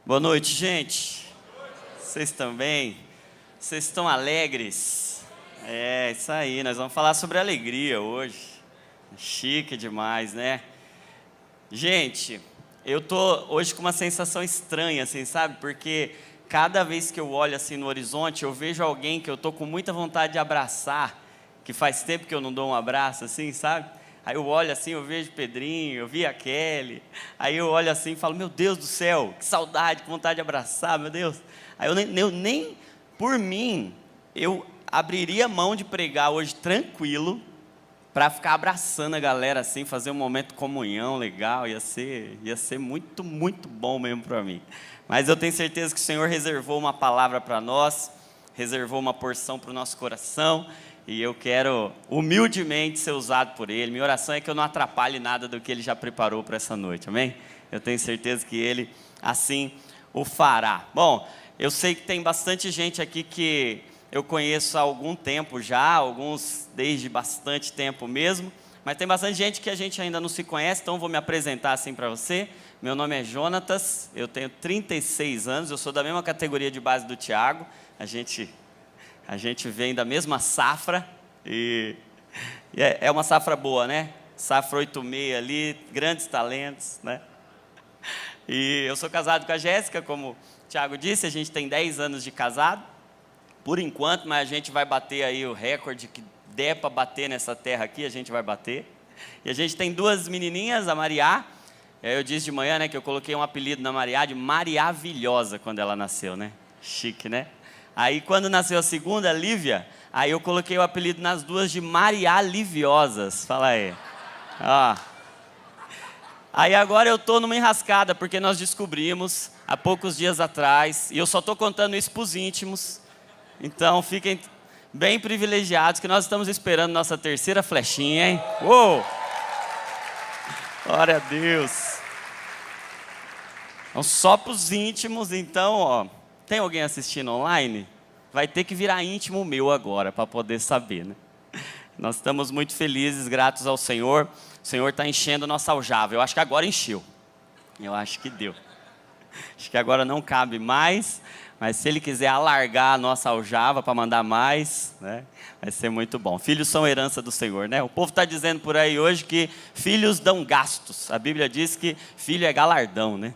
Boa noite, gente. Vocês também? Vocês estão alegres? É, isso aí, nós vamos falar sobre alegria hoje. Chique demais, né? Gente, eu tô hoje com uma sensação estranha, assim, sabe? Porque cada vez que eu olho assim no horizonte, eu vejo alguém que eu tô com muita vontade de abraçar, que faz tempo que eu não dou um abraço, assim, sabe? Aí eu olho assim, eu vejo Pedrinho, eu vi a Kelly, aí eu olho assim e falo, meu Deus do céu, que saudade, que vontade de abraçar, meu Deus. Aí eu nem por mim, eu abriria mão de pregar hoje tranquilo, para ficar abraçando a galera assim, fazer um momento de comunhão legal, ia ser muito, muito bom mesmo para mim. Mas eu tenho certeza que o Senhor reservou uma palavra para nós, reservou uma porção para o nosso coração, e eu quero humildemente ser usado por Ele. Minha oração é que eu não atrapalhe nada do que Ele já preparou para essa noite, amém? Eu tenho certeza que Ele assim o fará. Bom, eu sei que tem bastante gente aqui que eu conheço há algum tempo já, alguns desde bastante tempo mesmo, mas tem bastante gente que a gente ainda não se conhece, então eu vou me apresentar assim para você. Meu nome é Jonatas, eu tenho 36 anos, eu sou da mesma categoria de base do Tiago, a gente vem da mesma safra, e é uma safra boa, né? Safra 86 ali, grandes talentos, né? E eu sou casado com a Jéssica, como o Tiago disse, a gente tem 10 anos de casado, por enquanto, mas a gente vai bater aí o recorde que der para bater nessa terra aqui, a gente vai bater. E a gente tem duas menininhas, a Mariá, eu disse de manhã, né, que eu coloquei um apelido na Mariá de Mariavilhosa quando ela nasceu, né? Chique, né? Aí quando nasceu a segunda, a Lívia, aí eu coloquei o apelido nas duas de Mariá Liviosas. Fala aí. Ó. Aí agora eu estou numa enrascada, porque nós descobrimos há poucos dias atrás, e eu só estou contando isso para os íntimos, então fiquem bem privilegiados, que nós estamos esperando nossa terceira flechinha, hein? Uou! Glória a Deus! Então, só para os íntimos, então, ó. Tem alguém assistindo online? Vai ter que virar íntimo meu agora, para poder saber, né? Nós estamos muito felizes, gratos ao Senhor. O Senhor está enchendo a nossa aljava. Eu acho que agora encheu. Eu acho que deu. Acho que agora não cabe mais, mas se Ele quiser alargar a nossa aljava para mandar mais, né, vai ser muito bom. Filhos são herança do Senhor, né? O povo está dizendo por aí hoje que filhos dão gastos. A Bíblia diz que filho é galardão, né?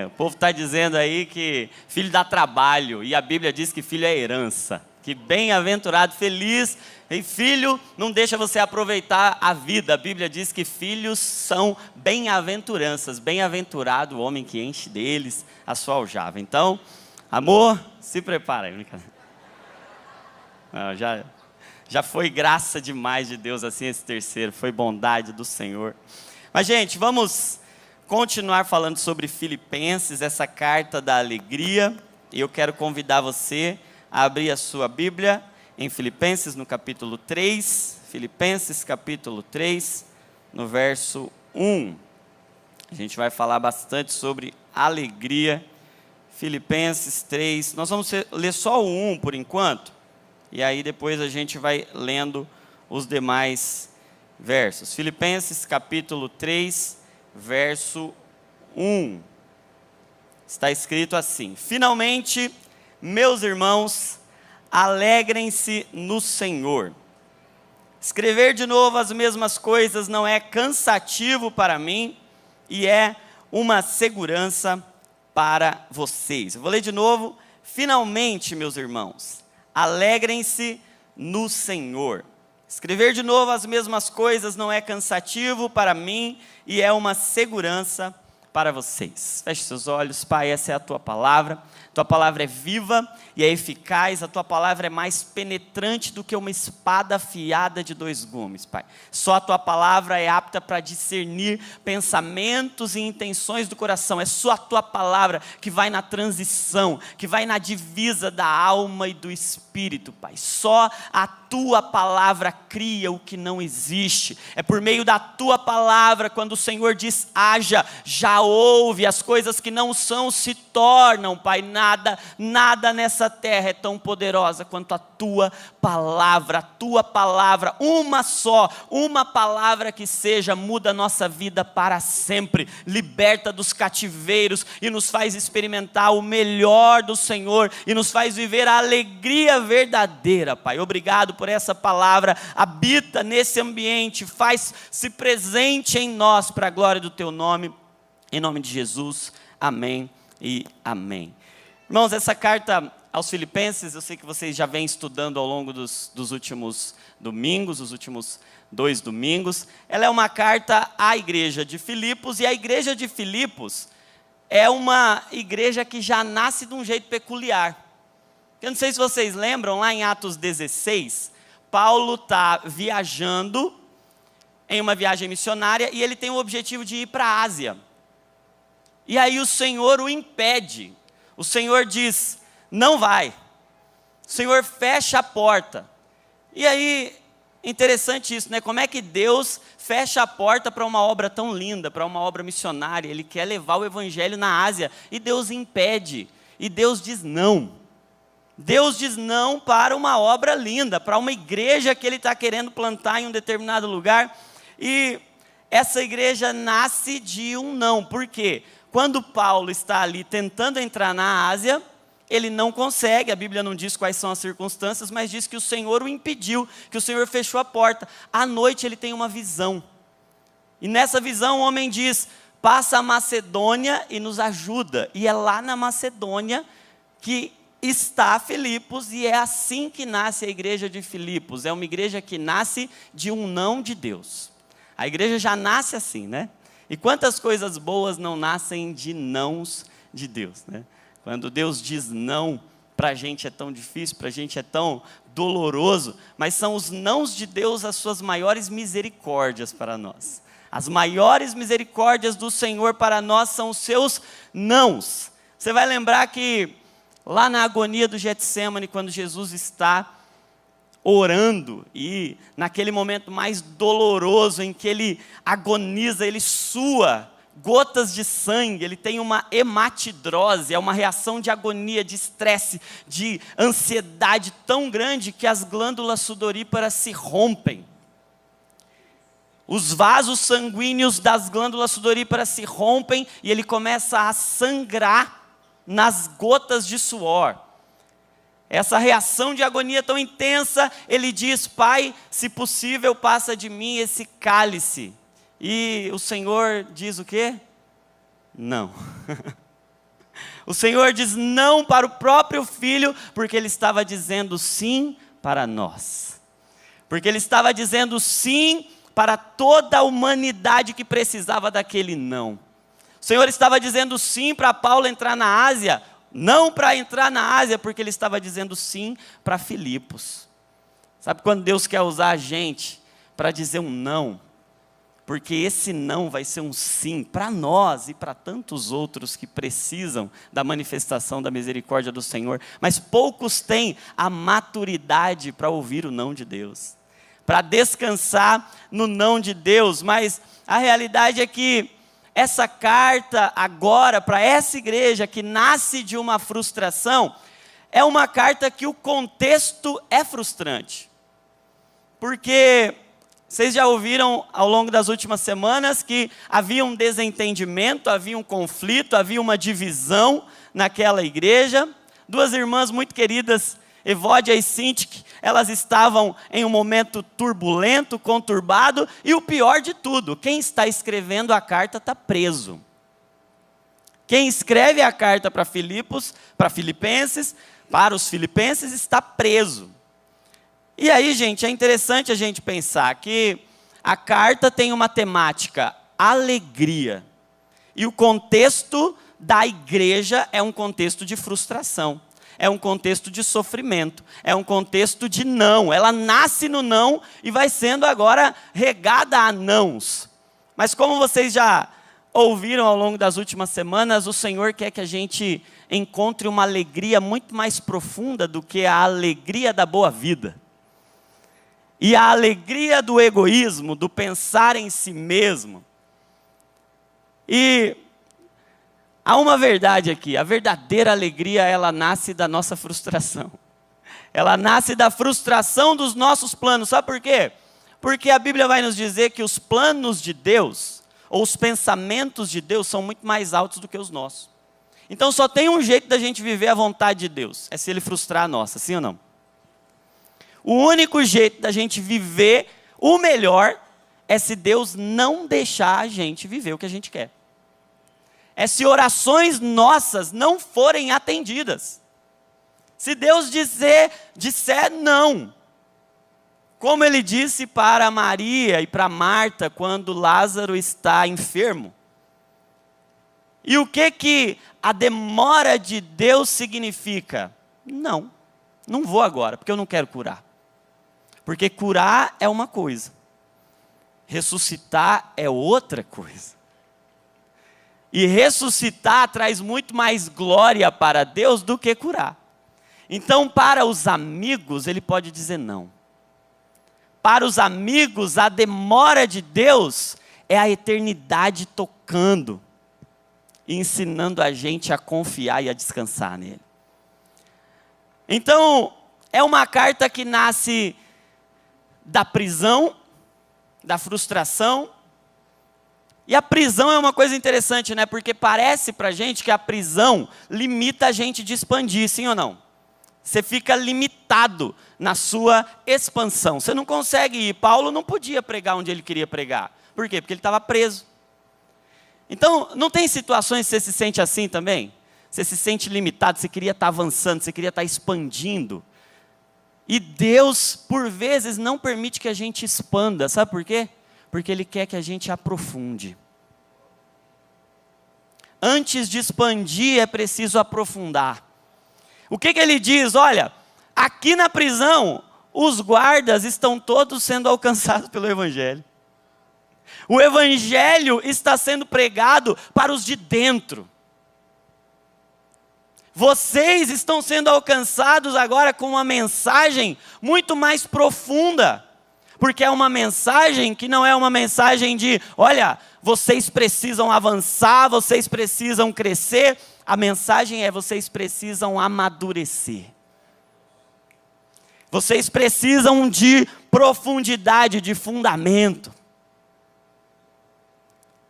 O povo está dizendo aí que filho dá trabalho, e a Bíblia diz que filho é herança, que bem-aventurado, feliz, e filho não deixa você aproveitar a vida. A Bíblia diz que filhos são bem-aventuranças, bem-aventurado o homem que enche deles a sua aljava. Então, amor, se prepara aí. Não, já foi graça demais de Deus assim esse terceiro, foi bondade do Senhor. Mas gente, vamos continuar falando sobre Filipenses, essa carta da alegria, e eu quero convidar você a abrir a sua Bíblia em Filipenses no capítulo 3, Filipenses capítulo 3, no verso 1. A gente vai falar bastante sobre alegria, Filipenses 3, nós vamos ler só o 1 por enquanto, e aí depois a gente vai lendo os demais versos. Filipenses capítulo 3, verso 1, está escrito assim: finalmente, meus irmãos, alegrem-se no Senhor. Escrever de novo as mesmas coisas não é cansativo para mim e é uma segurança para vocês. Eu vou ler de novo. Finalmente, meus irmãos, alegrem-se no Senhor. Escrever de novo as mesmas coisas não é cansativo para mim e é uma segurança para vocês. Feche seus olhos, Pai, essa é a Tua palavra. Tua palavra é viva e é eficaz, a Tua palavra é mais penetrante do que uma espada afiada de 2 gumes, Pai. Só a Tua palavra é apta para discernir pensamentos e intenções do coração. É só a Tua palavra que vai na transição, que vai na divisa da alma e do espírito, Pai. Só a Tua palavra cria o que não existe. É por meio da Tua palavra, quando o Senhor diz haja, já ouve, as coisas que não são se tornam, Pai. Nada nessa terra é tão poderosa quanto a Tua palavra, uma só, uma palavra que seja, muda a nossa vida para sempre, liberta dos cativeiros e nos faz experimentar o melhor do Senhor e nos faz viver a alegria verdadeira, Pai. Obrigado por essa palavra, habita nesse ambiente, faz-se presente em nós para a glória do Teu nome, em nome de Jesus, amém e amém. Irmãos, essa carta aos Filipenses, eu sei que vocês já vêm estudando ao longo dos últimos domingos, os últimos 2 domingos. Ela é uma carta à igreja de Filipos, e a igreja de Filipos é uma igreja que já nasce de um jeito peculiar. Eu não sei se vocês lembram, lá em Atos 16, Paulo está viajando em uma viagem missionária e ele tem o objetivo de ir para a Ásia. E aí o Senhor o impede. O Senhor diz: não vai. O Senhor fecha a porta. E aí, interessante isso, né? Como é que Deus fecha a porta para uma obra tão linda, para uma obra missionária? Ele quer levar o evangelho na Ásia e Deus impede. E Deus diz não. Deus diz não para uma obra linda, para uma igreja que Ele está querendo plantar em um determinado lugar. E essa igreja nasce de um não. Por quê? Quando Paulo está ali tentando entrar na Ásia, ele não consegue. A Bíblia não diz quais são as circunstâncias, mas diz que o Senhor o impediu, que o Senhor fechou a porta. À noite ele tem uma visão. E nessa visão o homem diz: passa a Macedônia e nos ajuda. E é lá na Macedônia que está Filipos, e é assim que nasce a igreja de Filipos. É uma igreja que nasce de um não de Deus. A igreja já nasce assim, né? E quantas coisas boas não nascem de nãos de Deus, né? Quando Deus diz não, para a gente é tão difícil, para a gente é tão doloroso, mas são os nãos de Deus as suas maiores misericórdias para nós. As maiores misericórdias do Senhor para nós são os seus nãos. Você vai lembrar que lá na agonia do Getsêmani, quando Jesus está orando, e naquele momento mais doloroso em que ele agoniza, ele sua gotas de sangue, ele tem uma hematidrose, é uma reação de agonia, de estresse, de ansiedade tão grande que as glândulas sudoríparas se rompem. Os vasos sanguíneos das glândulas sudoríparas se rompem e ele começa a sangrar nas gotas de suor. Essa reação de agonia tão intensa, ele diz: Pai, se possível, passa de mim esse cálice. E o Senhor diz o quê? Não. O Senhor diz não para o próprio Filho, porque Ele estava dizendo sim para nós. Porque Ele estava dizendo sim para toda a humanidade que precisava daquele não. O Senhor estava dizendo sim para Paulo entrar na Ásia, não para entrar na Ásia, porque Ele estava dizendo sim para Filipos. Sabe quando Deus quer usar a gente para dizer um não? Porque esse não vai ser um sim para nós e para tantos outros que precisam da manifestação da misericórdia do Senhor. Mas poucos têm a maturidade para ouvir o não de Deus, para descansar no não de Deus. Mas a realidade é que essa carta agora, para essa igreja que nasce de uma frustração, é uma carta que o contexto é frustrante. Porque vocês já ouviram ao longo das últimas semanas que havia um desentendimento, havia um conflito, havia uma divisão naquela igreja. 2 irmãs muito queridas, Evódia e Sintique, elas estavam em um momento turbulento, conturbado, e o pior de tudo, quem está escrevendo a carta está preso. Quem escreve a carta para Filipos, para os filipenses, está preso. E aí, gente, é interessante a gente pensar que a carta tem uma temática, alegria. E o contexto da igreja é um contexto de frustração. É um contexto de sofrimento, é um contexto de não. Ela nasce no não e vai sendo agora regada a nãos. Mas como vocês já ouviram ao longo das últimas semanas, o Senhor quer que a gente encontre uma alegria muito mais profunda do que a alegria da boa vida. E a alegria do egoísmo, do pensar em si mesmo. E Há uma verdade aqui, a verdadeira alegria, ela nasce da nossa frustração. Ela nasce da frustração dos nossos planos, sabe por quê? Porque a Bíblia vai nos dizer que os planos de Deus, ou os pensamentos de Deus, são muito mais altos do que os nossos. Então só tem um jeito da gente viver a vontade de Deus, é se Ele frustrar a nossa, sim ou não? O único jeito da gente viver o melhor é se Deus não deixar a gente viver o que a gente quer. É se orações nossas não forem atendidas. Se Deus disser não. Como Ele disse para Maria e para Marta quando Lázaro está enfermo. E o que a demora de Deus significa? Não vou agora, porque eu não quero curar. Porque curar é uma coisa. Ressuscitar é outra coisa. E ressuscitar traz muito mais glória para Deus do que curar. Então, para os amigos, Ele pode dizer não. Para os amigos, a demora de Deus é a eternidade tocando e ensinando a gente a confiar e a descansar nele. Então, é uma carta que nasce da prisão, da frustração. E a prisão é uma coisa interessante, né? Porque parece pra gente que a prisão limita a gente de expandir, sim ou não? Você fica limitado na sua expansão. Você não consegue ir. Paulo não podia pregar onde ele queria pregar. Por quê? Porque ele estava preso. Então, não tem situações que você se sente assim também? Você se sente limitado, você queria estar avançando, você queria estar expandindo. E Deus, por vezes, não permite que a gente expanda. Sabe por quê? Porque Ele quer que a gente aprofunde. Antes de expandir, é preciso aprofundar. O que Ele diz? Olha, aqui na prisão, os guardas estão todos sendo alcançados pelo Evangelho. O Evangelho está sendo pregado para os de dentro. Vocês estão sendo alcançados agora com uma mensagem muito mais profunda. Porque é uma mensagem que não é uma mensagem de, olha, vocês precisam avançar, vocês precisam crescer. A mensagem é, vocês precisam amadurecer. Vocês precisam de profundidade, de fundamento.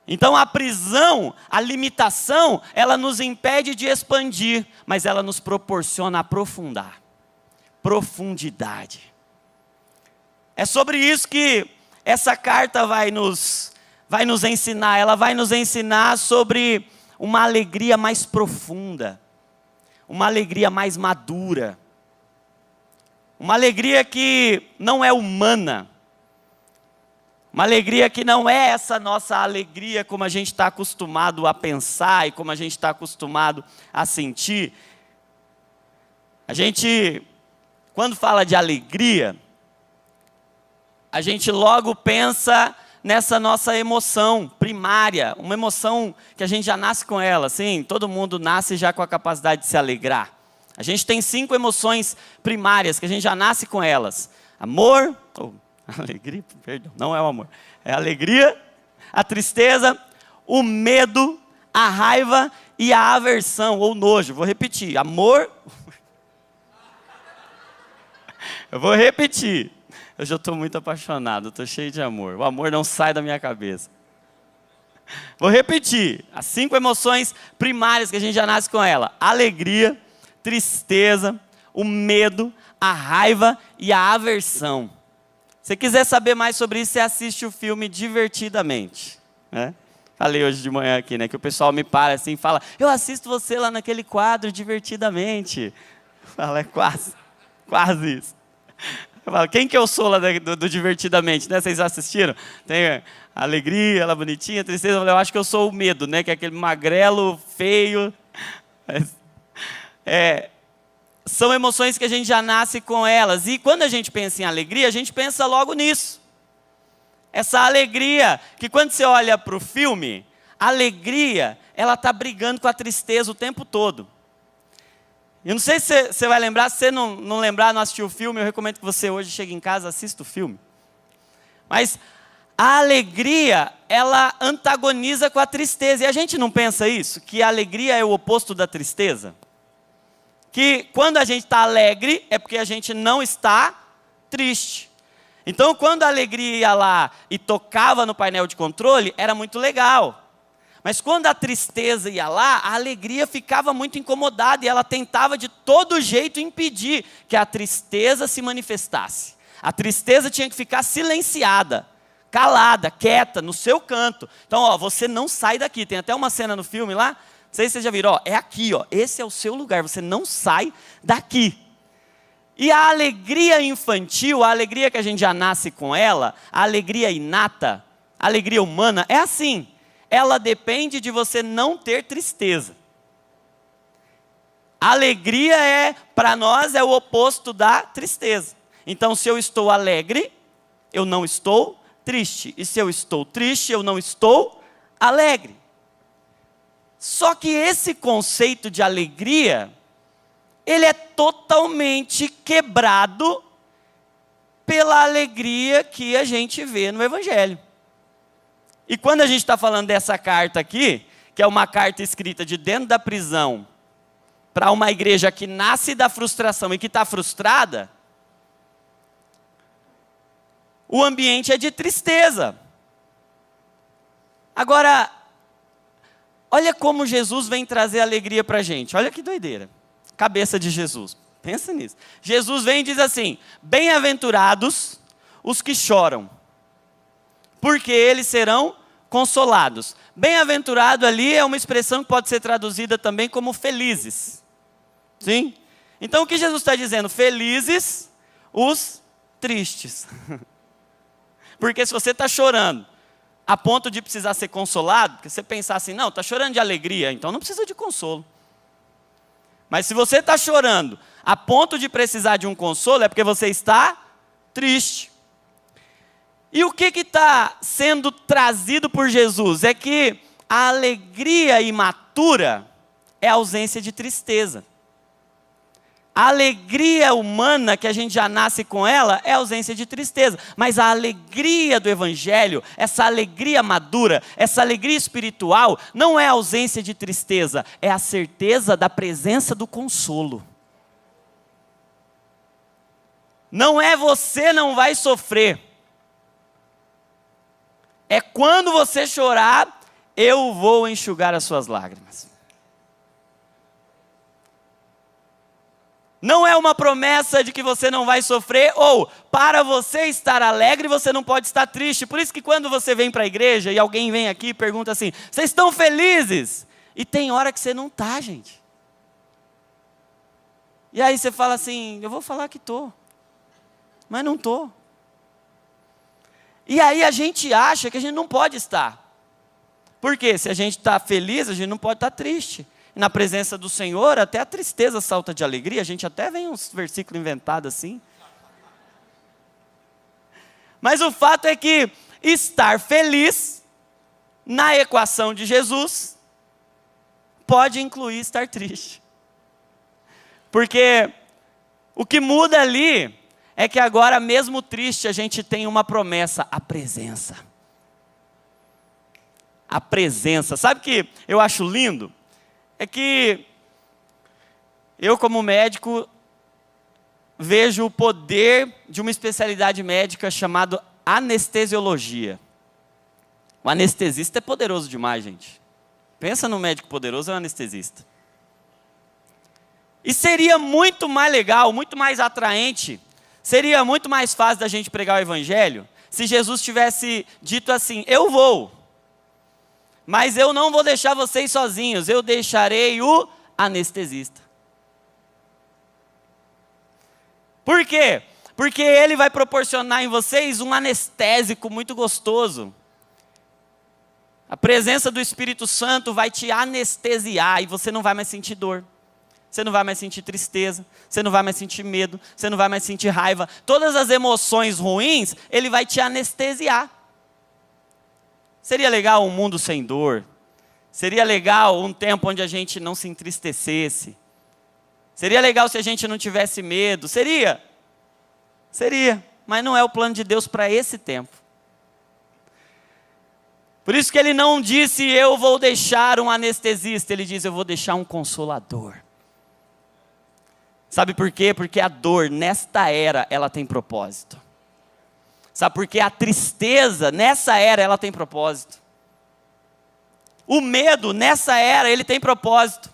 Então a prisão, a limitação, ela nos impede de expandir, mas ela nos proporciona aprofundar. Profundidade. É sobre isso que essa carta vai nos ensinar. Ela vai nos ensinar sobre uma alegria mais profunda, uma alegria mais madura, uma alegria que não é humana, uma alegria que não é essa nossa alegria como a gente está acostumado a pensar e como a gente está acostumado a sentir. A gente, quando fala de alegria, a gente logo pensa nessa nossa emoção primária, uma emoção que a gente já nasce com ela, sim, todo mundo nasce já com a capacidade de se alegrar. A gente tem 5 emoções primárias que a gente já nasce com elas. Amor, alegria, perdão, não é o amor. É a alegria, a tristeza, o medo, a raiva e a aversão ou nojo. Vou repetir, amor. Eu vou repetir. Eu já estou muito apaixonado, estou cheio de amor. O amor não sai da minha cabeça. Vou repetir, as 5 emoções primárias que a gente já nasce com ela. Alegria, tristeza, o medo, a raiva e a aversão. Se você quiser saber mais sobre isso, você assiste o filme Divertidamente. Né? Falei hoje de manhã aqui, né, que o pessoal me para assim e fala, eu assisto você lá naquele quadro Divertidamente. Fala, é quase isso. Eu falo, quem que eu sou lá do Divertidamente? Né? Vocês assistiram? Tem a alegria, ela bonitinha, a tristeza. Eu acho que eu sou o medo, né? Que é aquele magrelo, feio. São emoções que a gente já nasce com elas. E quando a gente pensa em alegria, a gente pensa logo nisso. Essa alegria, que quando você olha para o filme, a alegria, ela está brigando com a tristeza o tempo todo. Eu não sei se você vai lembrar, se você não lembrar, não assistiu o filme, eu recomendo que você hoje chegue em casa e assista o filme. Mas A alegria, ela antagoniza com a tristeza. E a gente não pensa isso? Que a alegria é o oposto da tristeza? Que quando a gente está alegre, é porque a gente não está triste. Então, quando a alegria ia lá e tocava no painel de controle, era muito legal. Mas quando a tristeza ia lá, a alegria ficava muito incomodada e ela tentava de todo jeito impedir que a tristeza se manifestasse. A tristeza tinha que ficar silenciada, calada, quieta, no seu canto. Então, você não sai daqui. Tem até uma cena no filme lá, não sei se vocês já viram, é aqui, esse é o seu lugar, você não sai daqui. E a alegria infantil, a alegria que a gente já nasce com ela, a alegria inata, a alegria humana, é assim. Ela depende de você não ter tristeza. A alegria para nós, é o oposto da tristeza. Então, se eu estou alegre, eu não estou triste. E se eu estou triste, eu não estou alegre. Só que esse conceito de alegria, ele é totalmente quebrado pela alegria que a gente vê no Evangelho. E quando a gente está falando dessa carta aqui, que é uma carta escrita de dentro da prisão, para uma igreja que nasce da frustração e que está frustrada, o ambiente é de tristeza. Agora, olha como Jesus vem trazer alegria para a gente. Olha que doideira. Cabeça de Jesus. Pensa nisso. Jesus vem e diz assim: bem-aventurados os que choram, porque eles serão consolados. Bem-aventurado ali é uma expressão que pode ser traduzida também como felizes. Sim? Então o que Jesus está dizendo? Felizes os tristes. Porque se você está chorando a ponto de precisar ser consolado, porque você pensar assim, não, está chorando de alegria, então não precisa de consolo. Mas se você está chorando a ponto de precisar de um consolo, é porque você está triste. E o que está sendo trazido por Jesus? É que a alegria imatura é a ausência de tristeza. A alegria humana, que a gente já nasce com ela, é a ausência de tristeza. Mas a alegria do Evangelho, essa alegria madura, essa alegria espiritual, não é a ausência de tristeza, é a certeza da presença do consolo. Não é você não vai sofrer. É quando você chorar, eu vou enxugar as suas lágrimas. Não é uma promessa de que você não vai sofrer, ou para você estar alegre, você não pode estar triste. Por isso que quando você vem para a igreja e alguém vem aqui e pergunta assim, vocês estão felizes? E tem hora que você não está, gente. E aí você fala assim, eu vou falar que estou, mas não estou. E aí a gente acha que a gente não pode estar. Por quê? Se a gente está feliz, a gente não pode estar triste. E na presença do Senhor, até a tristeza salta de alegria. A gente até vem uns versículos inventados assim. Mas o fato é que estar feliz, na equação de Jesus, pode incluir estar triste. Porque o que muda ali é que agora, mesmo triste, a gente tem uma promessa: a presença. A presença. Sabe o que eu acho lindo? É que eu, como médico, vejo o poder de uma especialidade médica chamada anestesiologia. O anestesista é poderoso demais, gente. Pensa no médico poderoso, é um anestesista. E seria muito mais legal, muito mais atraente, seria muito mais fácil da gente pregar o evangelho se Jesus tivesse dito assim: eu vou, mas eu não vou deixar vocês sozinhos, eu deixarei o anestesista. Por quê? Porque ele vai proporcionar em vocês um anestésico muito gostoso. A presença do Espírito Santo vai te anestesiar e você não vai mais sentir dor. Você não vai mais sentir tristeza, você não vai mais sentir medo, você não vai mais sentir raiva. Todas as emoções ruins, ele vai te anestesiar. Seria legal um mundo sem dor. Seria legal um tempo onde a gente não se entristecesse. Seria legal se a gente não tivesse medo. Seria. Seria. Mas não é o plano de Deus para esse tempo. Por isso que ele não disse, eu vou deixar um anestesista. Ele diz, eu vou deixar um consolador. Sabe por quê? Porque a dor, nesta era, ela tem propósito. Sabe por quê? A tristeza, nessa era, ela tem propósito. O medo, nessa era, ele tem propósito.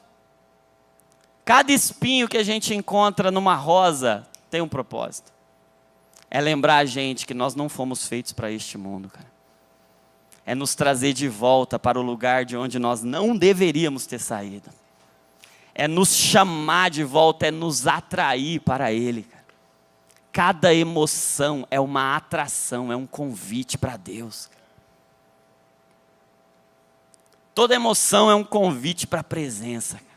Cada espinho que a gente encontra numa rosa tem um propósito. É lembrar a gente que nós não fomos feitos para este mundo, cara. É nos trazer de volta para o lugar de onde nós não deveríamos ter saído. É nos chamar de volta, é nos atrair para Ele, cara. Cada emoção é uma atração, é um convite para Deus, cara. Toda emoção é um convite para a presença, cara.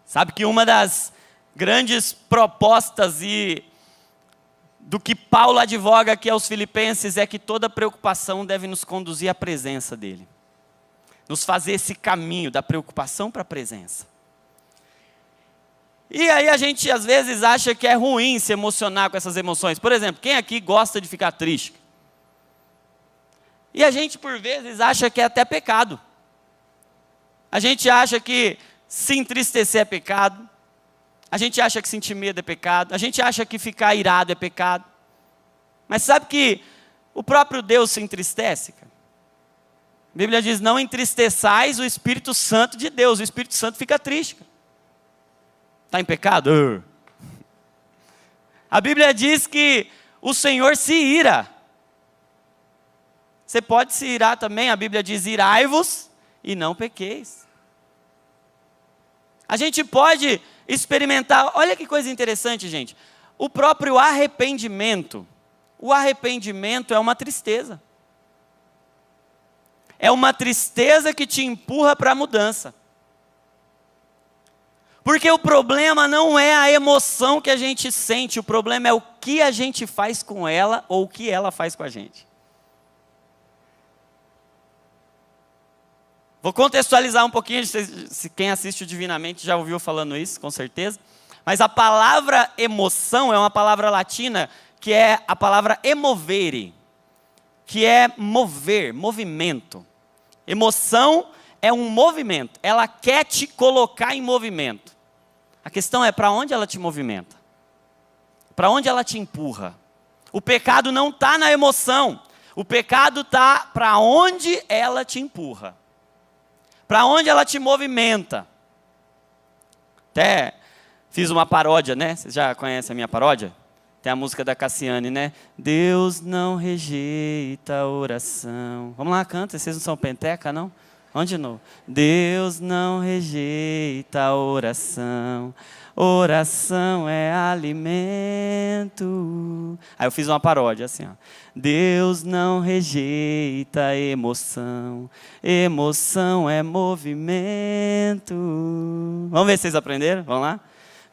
Sabe que uma das grandes propostas do que Paulo advoga aqui aos Filipenses é que toda preocupação deve nos conduzir à presença dEle. Nos fazer esse caminho da preocupação para a presença. E aí a gente às vezes acha que é ruim se emocionar com essas emoções. Por exemplo, quem aqui gosta de ficar triste? E a gente por vezes acha que é até pecado. A gente acha que se entristecer é pecado. A gente acha que sentir medo é pecado. A gente acha que ficar irado é pecado. Mas sabe que o próprio Deus se entristece, cara? A Bíblia diz, não entristeçais o Espírito Santo de Deus. O Espírito Santo fica triste, cara. Está em pecado? A Bíblia diz que o Senhor se ira. Você pode se irar também. A Bíblia diz, irai-vos e não pequeis. A gente pode experimentar, olha que coisa interessante, gente. O próprio arrependimento. O arrependimento é uma tristeza. É uma tristeza que te empurra para a mudança. Porque o problema não é a emoção que a gente sente, o problema é o que a gente faz com ela ou o que ela faz com a gente. Vou contextualizar um pouquinho, quem assiste o Divinamente já ouviu falando isso, com certeza. Mas a palavra emoção é uma palavra latina que é a palavra emovere, que é mover, movimento. Emoção é um movimento, ela quer te colocar em movimento. A questão é para onde ela te movimenta, para onde ela te empurra. O pecado não está na emoção, o pecado está para onde ela te empurra, para onde ela te movimenta. Até fiz uma paródia, né? Vocês já conhecem a minha paródia? Tem a música da Cassiane, né? Deus não rejeita a oração. Vamos lá, canta. Vocês não são penteca, não? Vamos de novo. Deus não rejeita a oração. Oração é alimento. Aí eu fiz uma paródia assim, ó. Deus não rejeita a emoção. Emoção é movimento. Vamos ver se vocês aprenderam? Vamos lá?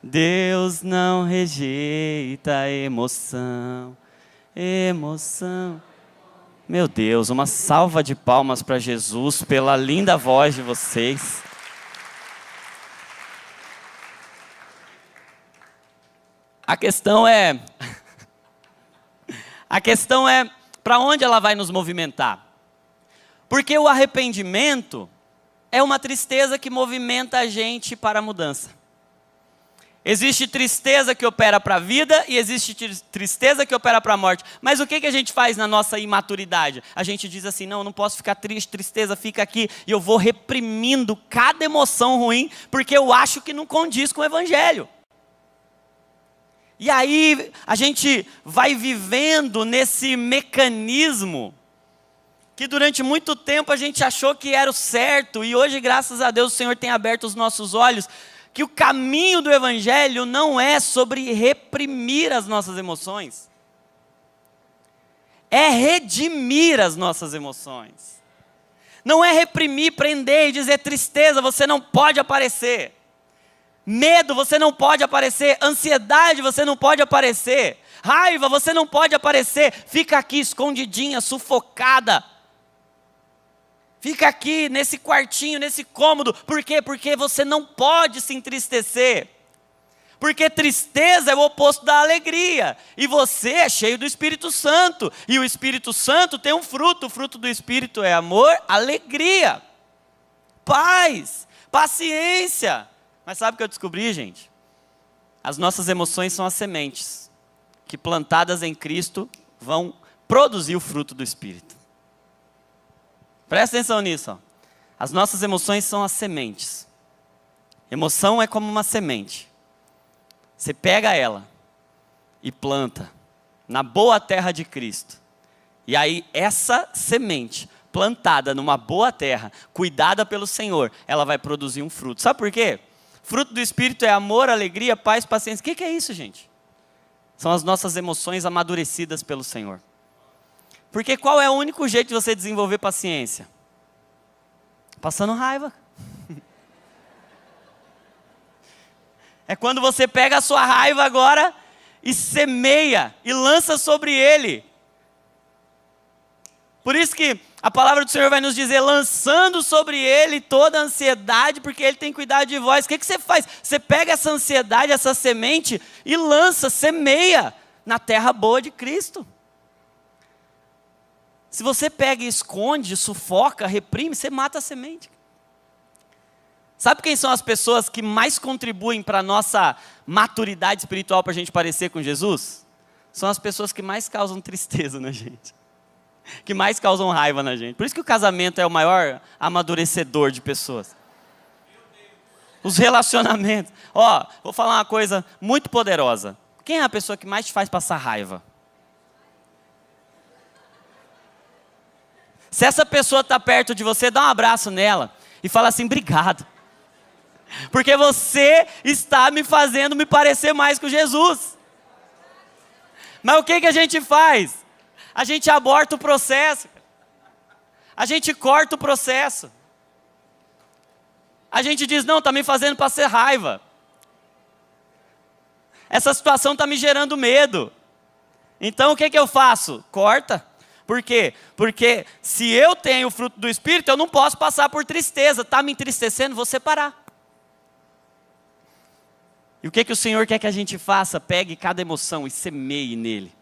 Deus não rejeita a emoção. Emoção. Meu Deus, uma salva de palmas para Jesus pela linda voz de vocês. A questão é para onde ela vai nos movimentar? Porque o arrependimento é uma tristeza que movimenta a gente para a mudança. Existe tristeza que opera para a vida e existe tristeza que opera para a morte. Mas o que a gente faz na nossa imaturidade? A gente diz assim, não, eu não posso ficar triste, tristeza fica aqui. E eu vou reprimindo cada emoção ruim, porque eu acho que não condiz com o Evangelho. E aí a gente vai vivendo nesse mecanismo que durante muito tempo a gente achou que era o certo. E hoje, graças a Deus, o Senhor tem aberto os nossos olhos. Que o caminho do Evangelho não é sobre reprimir as nossas emoções. É redimir as nossas emoções. Não é reprimir, prender e dizer tristeza, você não pode aparecer. Medo, você não pode aparecer. Ansiedade, você não pode aparecer. Raiva, você não pode aparecer. Fica aqui escondidinha, sufocada. Fica aqui nesse quartinho, nesse cômodo. Por quê? Porque você não pode se entristecer. Porque tristeza é o oposto da alegria. E você é cheio do Espírito Santo. E o Espírito Santo tem um fruto. O fruto do Espírito é amor, alegria, paz, paciência. Mas sabe o que eu descobri, gente? As nossas emoções são as sementes que, plantadas em Cristo, vão produzir o fruto do Espírito. Presta atenção nisso. Ó. As nossas emoções são as sementes. Emoção é como uma semente. Você pega ela e planta na boa terra de Cristo. E aí essa semente, plantada numa boa terra, cuidada pelo Senhor, ela vai produzir um fruto. Sabe por quê? Fruto do Espírito é amor, alegria, paz, paciência. O que é isso, gente? São as nossas emoções amadurecidas pelo Senhor. Porque qual é o único jeito de você desenvolver paciência? Passando raiva. É quando você pega a sua raiva agora e semeia e lança sobre ele. Por isso que a palavra do Senhor vai nos dizer, lançando sobre ele toda a ansiedade, porque ele tem cuidado de vós. O que você faz? Você pega essa ansiedade, essa semente e lança, semeia na terra boa de Cristo. Se você pega e esconde, sufoca, reprime, você mata a semente. Sabe quem são as pessoas que mais contribuem para a nossa maturidade espiritual para a gente parecer com Jesus? São as pessoas que mais causam tristeza na gente. Que mais causam raiva na gente. Por isso que o casamento é o maior amadurecedor de pessoas. Os relacionamentos. Ó, vou falar uma coisa muito poderosa. Quem é a pessoa que mais te faz passar raiva? Se essa pessoa está perto de você, dá um abraço nela e fala assim, obrigado. Porque você está me fazendo me parecer mais com Jesus. Mas o que a gente faz? A gente aborta o processo. A gente corta o processo. A gente diz, não, está me fazendo passar raiva. Essa situação está me gerando medo. Então o que eu faço? Corta. Por quê? Porque se eu tenho o fruto do Espírito, eu não posso passar por tristeza. Está me entristecendo, vou separar. E o que o Senhor quer que a gente faça? Pegue cada emoção e semeie nele.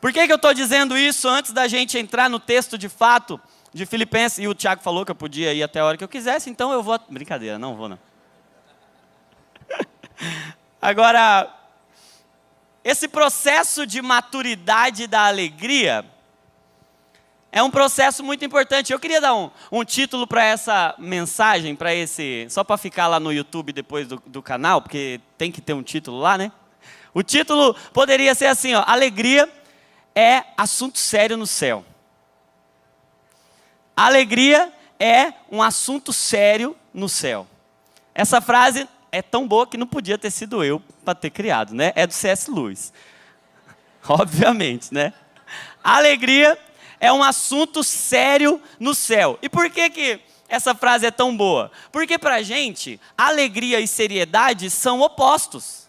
Por que eu estou dizendo isso antes da gente entrar no texto de fato de Filipenses? E o Tiago falou que eu podia ir até a hora que eu quisesse, então eu vou... Brincadeira, não vou não. Agora, esse processo de maturidade da alegria é um processo muito importante. Eu queria dar um título para essa mensagem, para esse... Só para ficar lá no YouTube depois do canal, porque tem que ter um título lá, né? O título poderia ser assim, ó, alegria é assunto sério no céu. Alegria é um assunto sério no céu. Essa frase é tão boa que não podia ter sido eu para ter criado, né? É do C.S. Lewis. Obviamente, né? Alegria é um assunto sério no céu. E por que essa frase é tão boa? Porque para a gente, alegria e seriedade são opostos.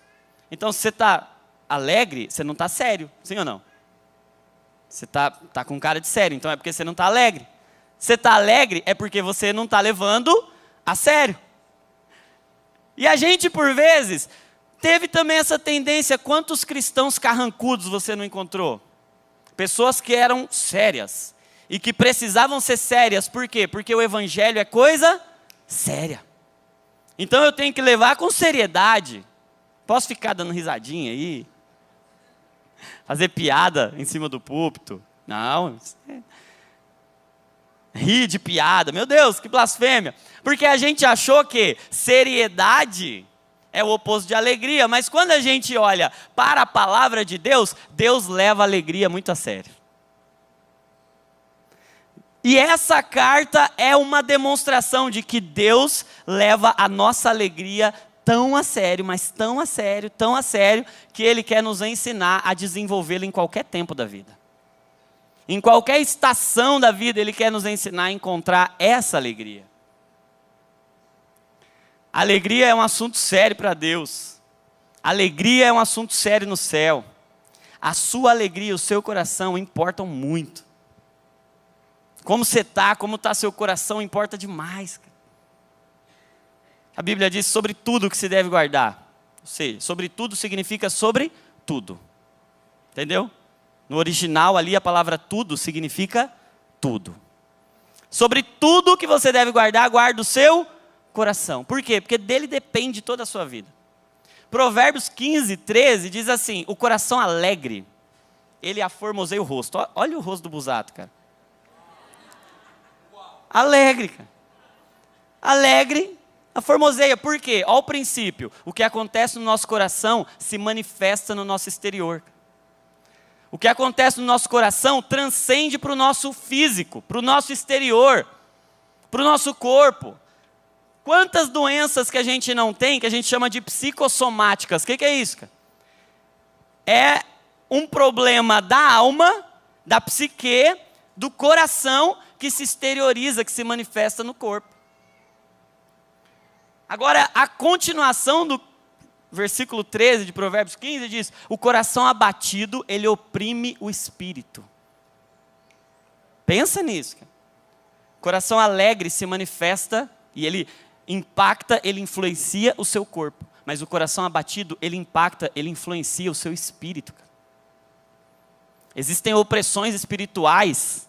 Então, se você está alegre, você não está sério, sim ou não? Você tá com cara de sério, então é porque você não está alegre. Você está alegre é porque você não está levando a sério. E a gente, por vezes, teve também essa tendência. Quantos cristãos carrancudos você não encontrou? Pessoas que eram sérias e que precisavam ser sérias. Por quê? Porque o evangelho é coisa séria. Então eu tenho que levar com seriedade. Posso ficar dando risadinha aí? Fazer piada em cima do púlpito? Não. Rir de piada. Meu Deus, que blasfêmia. Porque a gente achou que seriedade é o oposto de alegria. Mas quando a gente olha para a palavra de Deus, Deus leva a alegria muito a sério. E essa carta é uma demonstração de que Deus leva a nossa alegria tão a sério, mas tão a sério, que Ele quer nos ensinar a desenvolvê-la em qualquer tempo da vida. Em qualquer estação da vida, Ele quer nos ensinar a encontrar essa alegria. Alegria é um assunto sério para Deus. Alegria é um assunto sério no céu. A sua alegria, o seu coração importam muito. Como você está, como está seu coração, importa demais. A Bíblia diz sobre tudo que se deve guardar. Ou seja, sobre tudo significa sobre tudo. Entendeu? No original ali a palavra tudo significa tudo. Sobre tudo que você deve guardar, guarda o seu coração. Por quê? Porque dele depende toda a sua vida. Provérbios 15, 13 diz assim: o coração alegre, ele aformoseia o rosto. Olha o rosto do Busato, cara. Alegre, cara. Alegre, aformoseia. Por quê? Olha o princípio. O que acontece no nosso coração se manifesta no nosso exterior. O que acontece no nosso coração transcende para o nosso físico, para o nosso exterior, para o nosso corpo. Quantas doenças que a gente não tem, que a gente chama de psicossomáticas? O que é isso, cara? É um problema da alma, da psique, do coração, que se exterioriza, que se manifesta no corpo. Agora, a continuação do versículo 13 de Provérbios 15 diz: o coração abatido, ele oprime o espírito. Pensa nisso, cara. Coração alegre se manifesta e ele impacta, ele influencia o seu corpo. Mas o coração abatido, ele impacta, ele influencia o seu espírito, cara. Existem opressões espirituais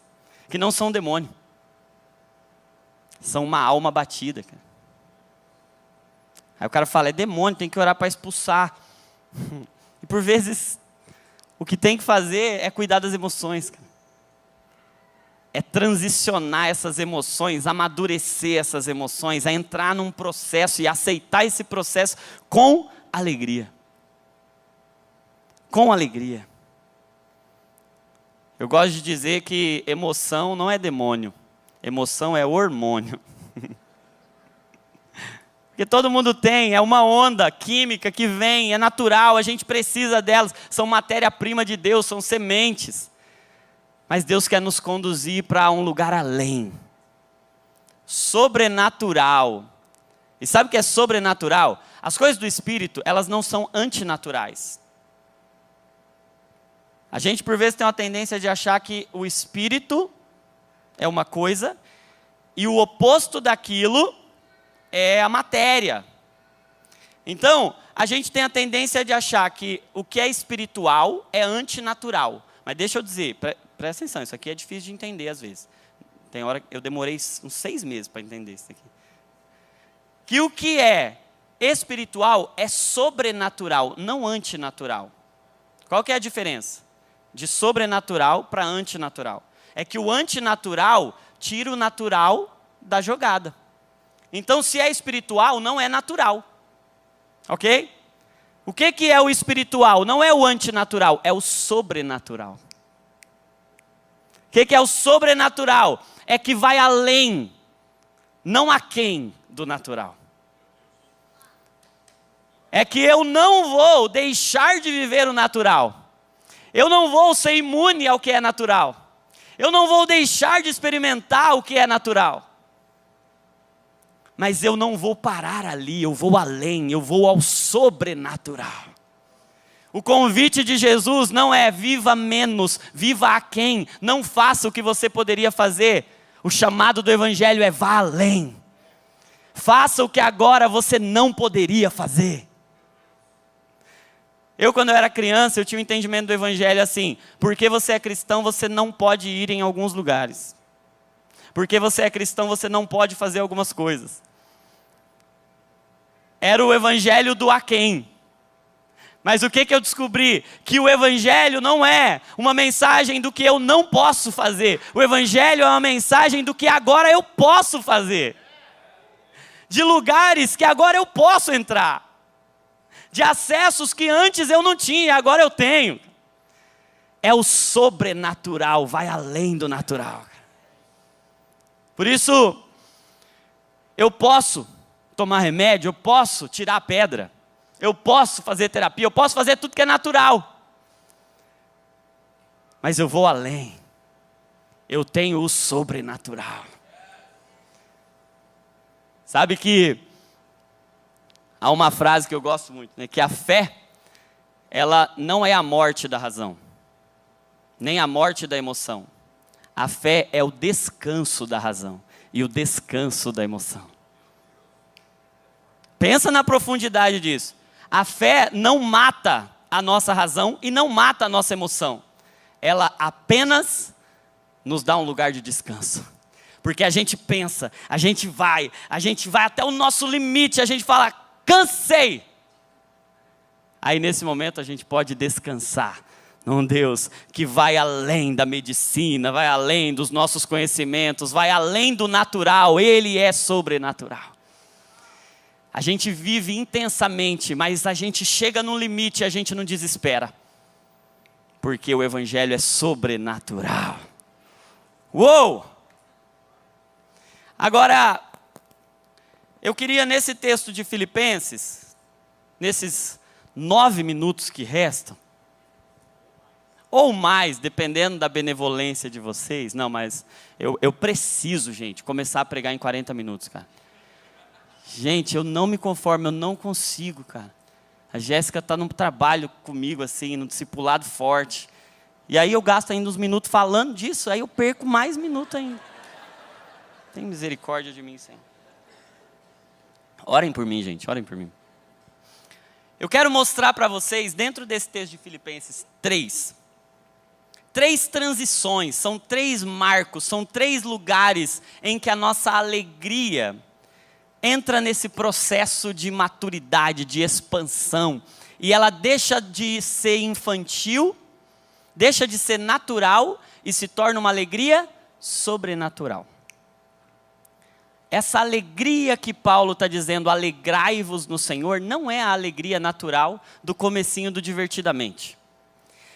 que não são demônio. São uma alma abatida, cara. Aí o cara fala: é demônio, tem que orar para expulsar. E por vezes, o que tem que fazer é cuidar das emoções, cara. É transicionar essas emoções, amadurecer essas emoções, é entrar num processo e aceitar esse processo com alegria. Com alegria. Eu gosto de dizer que emoção não é demônio, emoção é hormônio. Porque todo mundo tem, é uma onda química que vem, é natural, a gente precisa delas, são matéria-prima de Deus, são sementes. Mas Deus quer nos conduzir para um lugar além, sobrenatural. E sabe o que é sobrenatural? As coisas do Espírito, elas não são antinaturais. A gente por vezes tem uma tendência de achar que o Espírito é uma coisa, e o oposto daquilo é a matéria. Então, a gente tem a tendência de achar que o que é espiritual é antinatural. Mas deixa eu dizer, presta atenção, isso aqui é difícil de entender às vezes. Tem hora que eu demorei uns 6 meses para entender isso aqui. Que o que é espiritual é sobrenatural, não antinatural. Qual que é a diferença de sobrenatural para antinatural? É que o antinatural tira o natural da jogada. Então, se é espiritual, não é natural. Ok? O que é o espiritual? Não é o antinatural, é o sobrenatural. O que é o sobrenatural? É que vai além, não aquém do natural. É que eu não vou deixar de viver o natural. Eu não vou ser imune ao que é natural. Eu não vou deixar de experimentar o que é natural. Mas eu não vou parar ali, eu vou além, eu vou ao sobrenatural. O convite de Jesus não é viva menos, viva aquém, não faça o que você poderia fazer. O chamado do Evangelho é vá além. Faça o que agora você não poderia fazer. Eu, quando eu era criança, eu tinha um entendimento do Evangelho assim: porque você é cristão, você não pode ir em alguns lugares. Porque você é cristão, você não pode fazer algumas coisas. Era o Evangelho do aquém. Mas o que eu descobri? Que o Evangelho não é uma mensagem do que eu não posso fazer. O Evangelho é uma mensagem do que agora eu posso fazer. De lugares que agora eu posso entrar. De acessos que antes eu não tinha, agora eu tenho. É o sobrenatural, vai além do natural. Por isso, eu posso tomar remédio, eu posso tirar a pedra. Eu posso fazer terapia, eu posso fazer tudo que é natural. Mas eu vou além. Eu tenho o sobrenatural. Sabe que há uma frase que eu gosto muito, né? Que a fé, ela não é a morte da razão, nem a morte da emoção. A fé é o descanso da razão e o descanso da emoção. Pensa na profundidade disso. A fé não mata a nossa razão e não mata a nossa emoção. Ela apenas nos dá um lugar de descanso. Porque a gente pensa, a gente vai até o nosso limite, a gente fala, cansei. Aí nesse momento a gente pode descansar num Deus que vai além da medicina, vai além dos nossos conhecimentos, vai além do natural, Ele é sobrenatural. A gente vive intensamente, mas a gente chega no limite e a gente não desespera. Porque o Evangelho é sobrenatural. Uou! Agora, eu queria nesse texto de Filipenses, nesses 9 minutos que restam, ou mais, dependendo da benevolência de vocês. Não, mas eu preciso, gente, começar a pregar em 40 minutos, cara. Gente, eu não me conformo, eu não consigo, cara. A Jéssica está no trabalho comigo, assim, no discipulado forte. E aí eu gasto ainda uns minutos falando disso, aí eu perco mais minutos ainda. Tem misericórdia de mim, Senhor. Orem por mim, gente, orem por mim. Eu quero mostrar para vocês, dentro desse texto de Filipenses 3 transições, são 3 marcos, são 3 lugares em que a nossa alegria entra nesse processo de maturidade, de expansão, e ela deixa de ser infantil, deixa de ser natural e se torna uma alegria sobrenatural. Essa alegria que Paulo está dizendo, alegrai-vos no Senhor, não é a alegria natural do comecinho do divertidamente.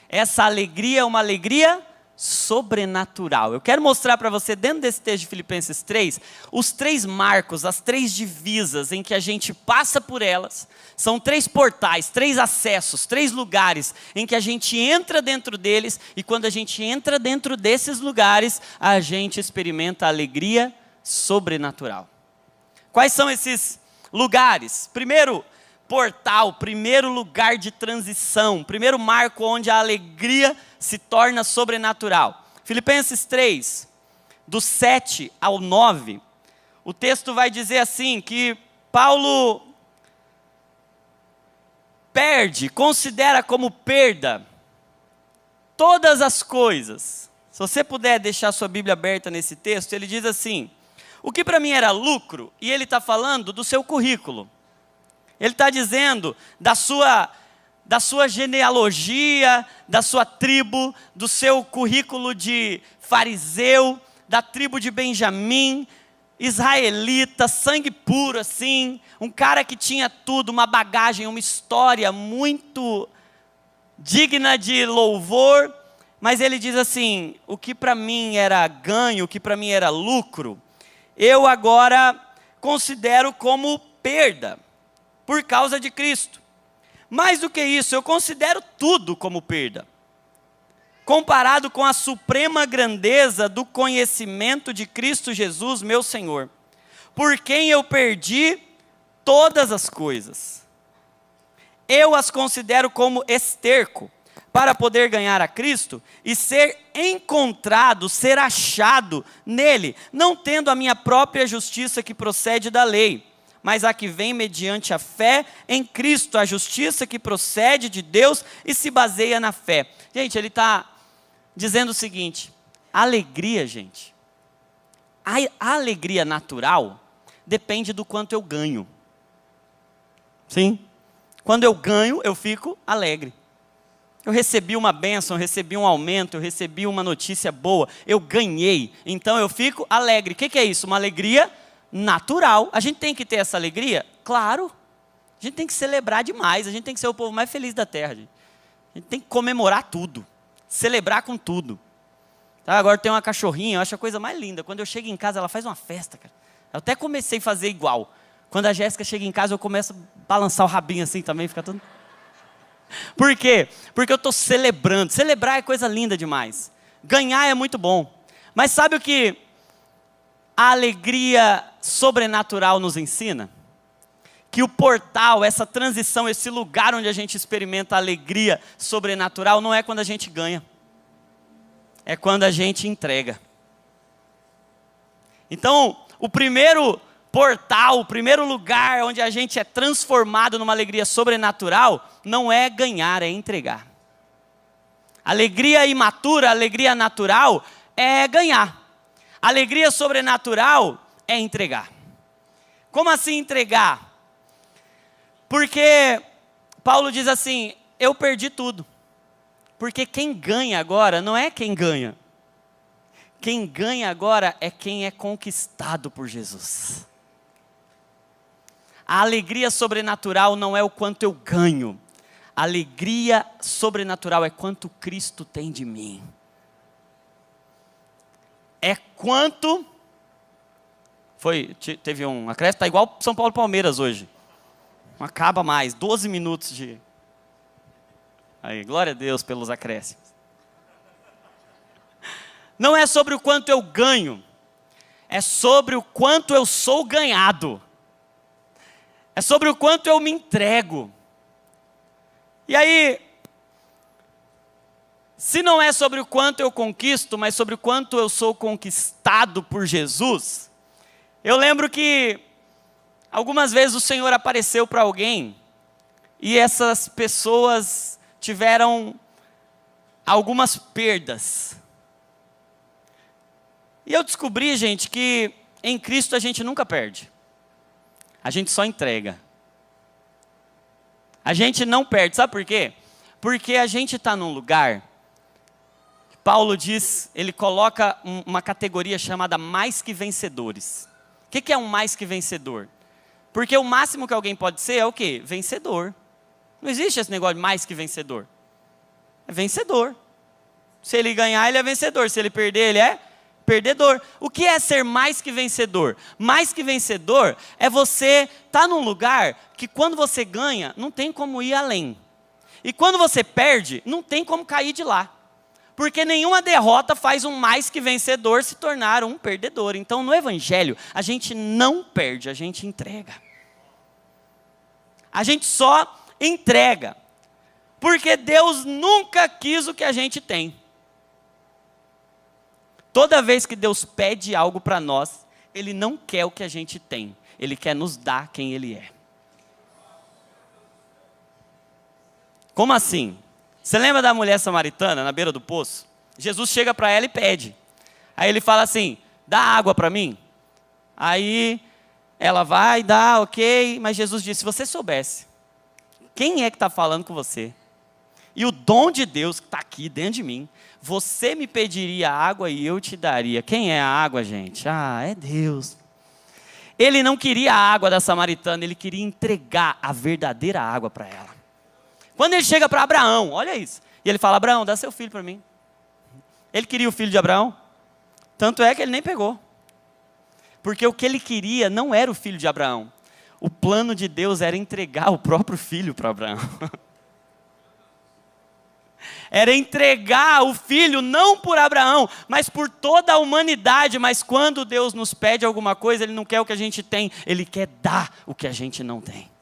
Essa alegria é uma alegria sobrenatural. Eu quero mostrar para você, dentro desse texto de Filipenses 3, os 3 marcos, as 3 divisas em que a gente passa por elas. São 3 portais, 3 acessos, 3 lugares em que a gente entra dentro deles, e quando a gente entra dentro desses lugares, a gente experimenta a alegria sobrenatural. Quais são esses lugares? Primeiro portal, primeiro lugar de transição, primeiro marco onde a alegria se torna sobrenatural. Filipenses 3, do 7 ao 9, o texto vai dizer assim, que Paulo considera como perda todas as coisas. Se você puder deixar sua Bíblia aberta nesse texto, ele diz assim, o que para mim era lucro, e ele está falando do seu currículo. Ele está dizendo da sua genealogia, da sua tribo, do seu currículo de fariseu, da tribo de Benjamim, israelita, sangue puro assim, um cara que tinha tudo, uma bagagem, uma história muito digna de louvor, mas ele diz assim, o que para mim era ganho, o que para mim era lucro, eu agora considero como perda, por causa de Cristo. Mais do que isso, eu considero tudo como perda, comparado com a suprema grandeza do conhecimento de Cristo Jesus, meu Senhor, por quem eu perdi todas as coisas. Eu as considero como esterco, para poder ganhar a Cristo e ser encontrado, ser achado nele, não tendo a minha própria justiça que procede da lei, mas a que vem mediante a fé em Cristo, a justiça que procede de Deus e se baseia na fé. Gente, ele está dizendo o seguinte, alegria, gente, a alegria natural depende do quanto eu ganho. Sim? Quando eu ganho, eu fico alegre. Eu recebi uma bênção, eu recebi um aumento, eu recebi uma notícia boa, eu ganhei, então eu fico alegre. O que é isso? Uma alegria natural. A gente tem que ter essa alegria? Claro. A gente tem que celebrar demais, a gente tem que ser o povo mais feliz da terra. Gente. A gente tem que comemorar tudo, celebrar com tudo. Tá? Agora tem uma cachorrinha, eu acho a coisa mais linda. Quando eu chego em casa, ela faz uma festa, cara. Eu até comecei a fazer igual. Quando a Jéssica chega em casa, eu começo a balançar o rabinho assim também, fica tudo... Por quê? Porque eu estou celebrando. Celebrar é coisa linda demais. Ganhar é muito bom. Mas sabe o que a alegria sobrenatural nos ensina? Que o portal, essa transição, esse lugar onde a gente experimenta a alegria sobrenatural, não é quando a gente ganha. É quando a gente entrega. Então, o primeiro portal, o primeiro lugar onde a gente é transformado numa alegria sobrenatural, não é ganhar, é entregar. Alegria imatura, alegria natural é ganhar. Alegria sobrenatural é entregar. Como assim entregar? Porque Paulo diz assim, eu perdi tudo. Porque quem ganha agora não é quem ganha. Quem ganha agora é quem é conquistado por Jesus. A alegria sobrenatural não é o quanto eu ganho. A alegria sobrenatural é quanto Cristo tem de mim. É quanto... Teve um acréscimo, está igual São Paulo e Palmeiras hoje. Não acaba mais, 12 minutos de... Aí, glória a Deus pelos acréscimos. Não é sobre o quanto eu ganho, é sobre o quanto eu sou ganhado. É sobre o quanto eu me entrego. E aí, se não é sobre o quanto eu conquisto, mas sobre o quanto eu sou conquistado por Jesus, eu lembro que algumas vezes o Senhor apareceu para alguém e essas pessoas tiveram algumas perdas. E eu descobri, gente, que em Cristo a gente nunca perde. A gente só entrega. A gente não perde. Sabe por quê? Porque a gente está num lugar, Paulo diz, ele coloca uma categoria chamada mais que vencedores. O que é um mais que vencedor? Porque o máximo que alguém pode ser é o quê? Vencedor. Não existe esse negócio de mais que vencedor. É vencedor. Se ele ganhar, ele é vencedor. Se ele perder, ele é perdedor. O que é ser mais que vencedor? Mais que vencedor é você estar num lugar que quando você ganha, não tem como ir além. E quando você perde, não tem como cair de lá. Porque nenhuma derrota faz um mais que vencedor se tornar um perdedor. Então no Evangelho, a gente não perde, a gente entrega. A gente só entrega. Porque Deus nunca quis o que a gente tem. Toda vez que Deus pede algo para nós, Ele não quer o que a gente tem. Ele quer nos dar quem Ele é. Como assim? Você lembra da mulher samaritana na beira do poço? Jesus chega para ela e pede. Aí ele fala assim, dá água para mim. Aí ela vai, dá, ok. Mas Jesus disse, se você soubesse, quem é que está falando com você? E o dom de Deus que está aqui dentro de mim, você me pediria água e eu te daria. Quem é a água, gente? Ah, é Deus. Ele não queria a água da samaritana, ele queria entregar a verdadeira água para ela. Quando ele chega para Abraão, olha isso. E ele fala, Abraão, dá seu filho para mim. Ele queria o filho de Abraão. Tanto é que ele nem pegou. Porque o que ele queria não era o filho de Abraão. O plano de Deus era entregar o próprio filho para Abraão. Era entregar o filho não por Abraão, mas por toda a humanidade. Mas quando Deus nos pede alguma coisa, Ele não quer o que a gente tem. Ele quer dar o que a gente não tem.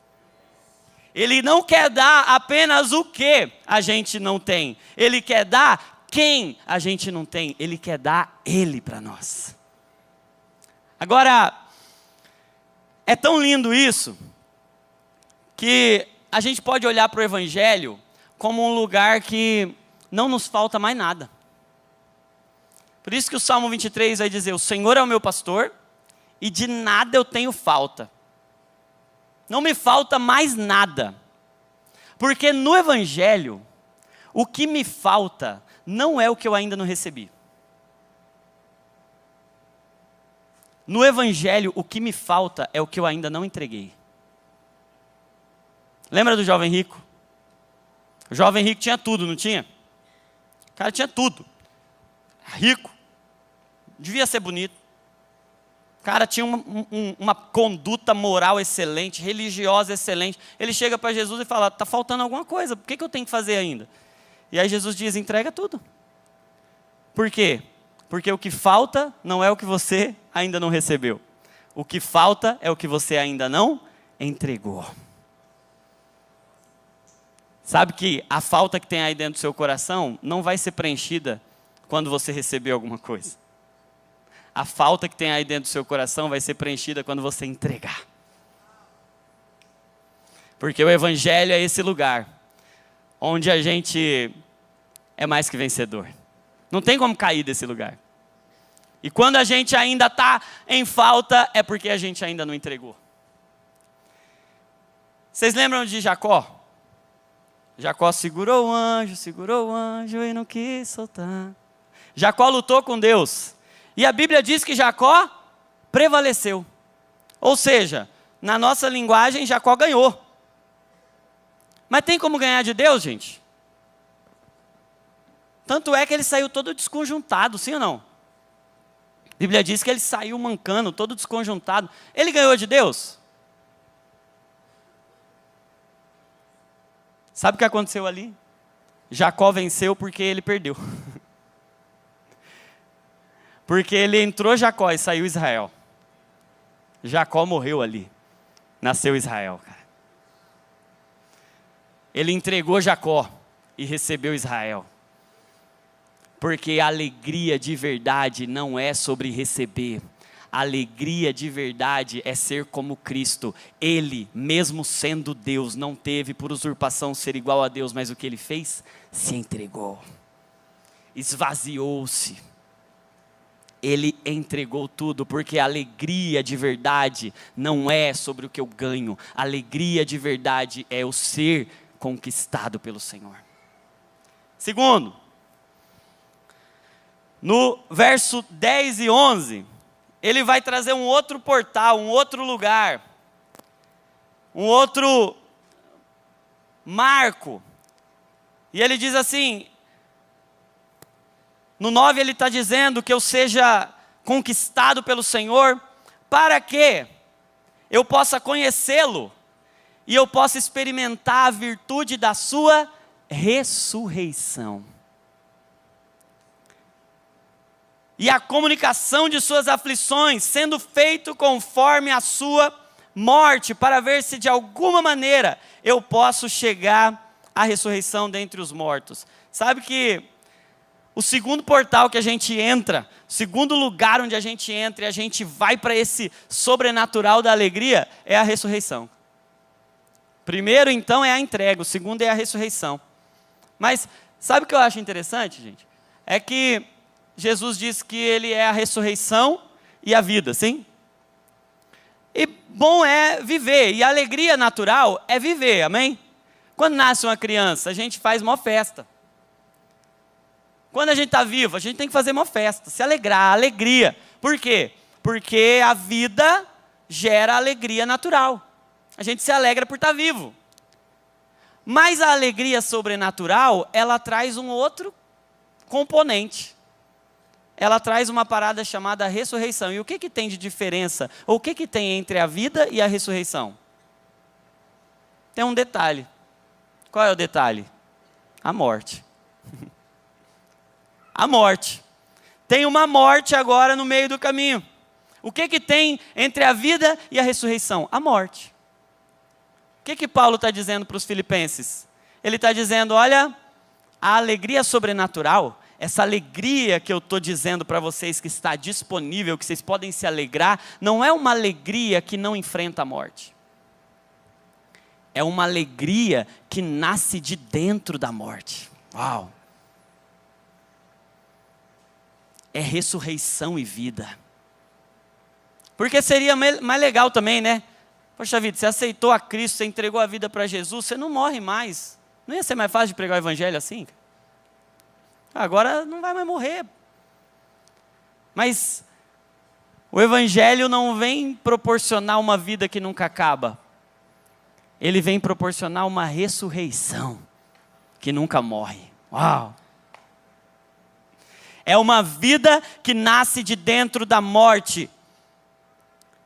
Ele não quer dar apenas o que a gente não tem. Ele quer dar quem a gente não tem. Ele quer dar Ele para nós. Agora, é tão lindo isso, que a gente pode olhar para o Evangelho como um lugar que não nos falta mais nada. Por isso que o Salmo 23 vai dizer, o Senhor é o meu pastor e de nada eu tenho falta. Não me falta mais nada. Porque no Evangelho, o que me falta não é o que eu ainda não recebi. No Evangelho, o que me falta é o que eu ainda não entreguei. Lembra do jovem rico? O jovem rico tinha tudo, não tinha? O cara tinha tudo. Rico. Devia ser bonito. O cara tinha uma conduta moral excelente, religiosa excelente. Ele chega para Jesus e fala, está faltando alguma coisa, por que eu tenho que fazer ainda? E aí Jesus diz, entrega tudo. Por quê? Porque o que falta não é o que você ainda não recebeu. O que falta é o que você ainda não entregou. Sabe que a falta que tem aí dentro do seu coração não vai ser preenchida quando você receber alguma coisa. A falta que tem aí dentro do seu coração vai ser preenchida quando você entregar. Porque o Evangelho é esse lugar onde a gente é mais que vencedor. Não tem como cair desse lugar. E quando a gente ainda está em falta, é porque a gente ainda não entregou. Vocês lembram de Jacó? Jacó segurou o anjo e não quis soltar. Jacó lutou com Deus. E a Bíblia diz que Jacó prevaleceu. Ou seja, na nossa linguagem, Jacó ganhou. Mas tem como ganhar de Deus, gente? Tanto é que ele saiu todo desconjuntado, sim ou não? A Bíblia diz que ele saiu mancando, todo desconjuntado. Ele ganhou de Deus? Sabe o que aconteceu ali? Jacó venceu porque ele perdeu. Porque ele entrou Jacó e saiu Israel. Jacó morreu ali. Nasceu Israel, cara. Ele entregou Jacó e recebeu Israel. Porque a alegria de verdade não é sobre receber. A alegria de verdade é ser como Cristo. Ele, mesmo sendo Deus, não teve por usurpação ser igual a Deus, mas o que ele fez? Se entregou. Esvaziou-se. Ele entregou tudo, porque a alegria de verdade não é sobre o que eu ganho. A alegria de verdade é o ser conquistado pelo Senhor. Segundo, no verso 10 e 11, ele vai trazer um outro portal, um outro lugar, um outro marco. E ele diz assim, no 9 ele está dizendo que eu seja conquistado pelo Senhor, para que eu possa conhecê-lo e eu possa experimentar a virtude da sua ressurreição. E a comunicação de suas aflições, sendo feito conforme a sua morte, para ver se de alguma maneira eu posso chegar à ressurreição dentre os mortos. Sabe que o segundo portal que a gente entra, o segundo lugar onde a gente entra e a gente vai para esse sobrenatural da alegria, é a ressurreição. Primeiro, então, é a entrega, o segundo é a ressurreição. Mas sabe o que eu acho interessante, gente? É que Jesus diz que ele é a ressurreição e a vida, sim? E bom é viver, e a alegria natural é viver, amém? Quando nasce uma criança, a gente faz uma festa. Quando a gente está vivo, a gente tem que fazer uma festa, se alegrar, alegria. Por quê? Porque a vida gera alegria natural. A gente se alegra por estar vivo. Mas a alegria sobrenatural, ela traz um outro componente. Ela traz uma parada chamada ressurreição. E o que tem de diferença? Ou o que tem entre a vida e a ressurreição? Tem um detalhe. Qual é o detalhe? A morte. A morte. Tem uma morte agora no meio do caminho. O que tem entre a vida e a ressurreição? A morte. O que Paulo está dizendo para os filipenses? Ele está dizendo, olha, a alegria sobrenatural, essa alegria que eu estou dizendo para vocês que está disponível, que vocês podem se alegrar, não é uma alegria que não enfrenta a morte. É uma alegria que nasce de dentro da morte. Uau! É ressurreição e vida. Porque seria mais legal também, né? Poxa vida, você aceitou a Cristo, você entregou a vida para Jesus, você não morre mais. Não ia ser mais fácil de pregar o evangelho assim? Agora não vai mais morrer. Mas o evangelho não vem proporcionar uma vida que nunca acaba. Ele vem proporcionar uma ressurreição que nunca morre. Uau! É uma vida que nasce de dentro da morte.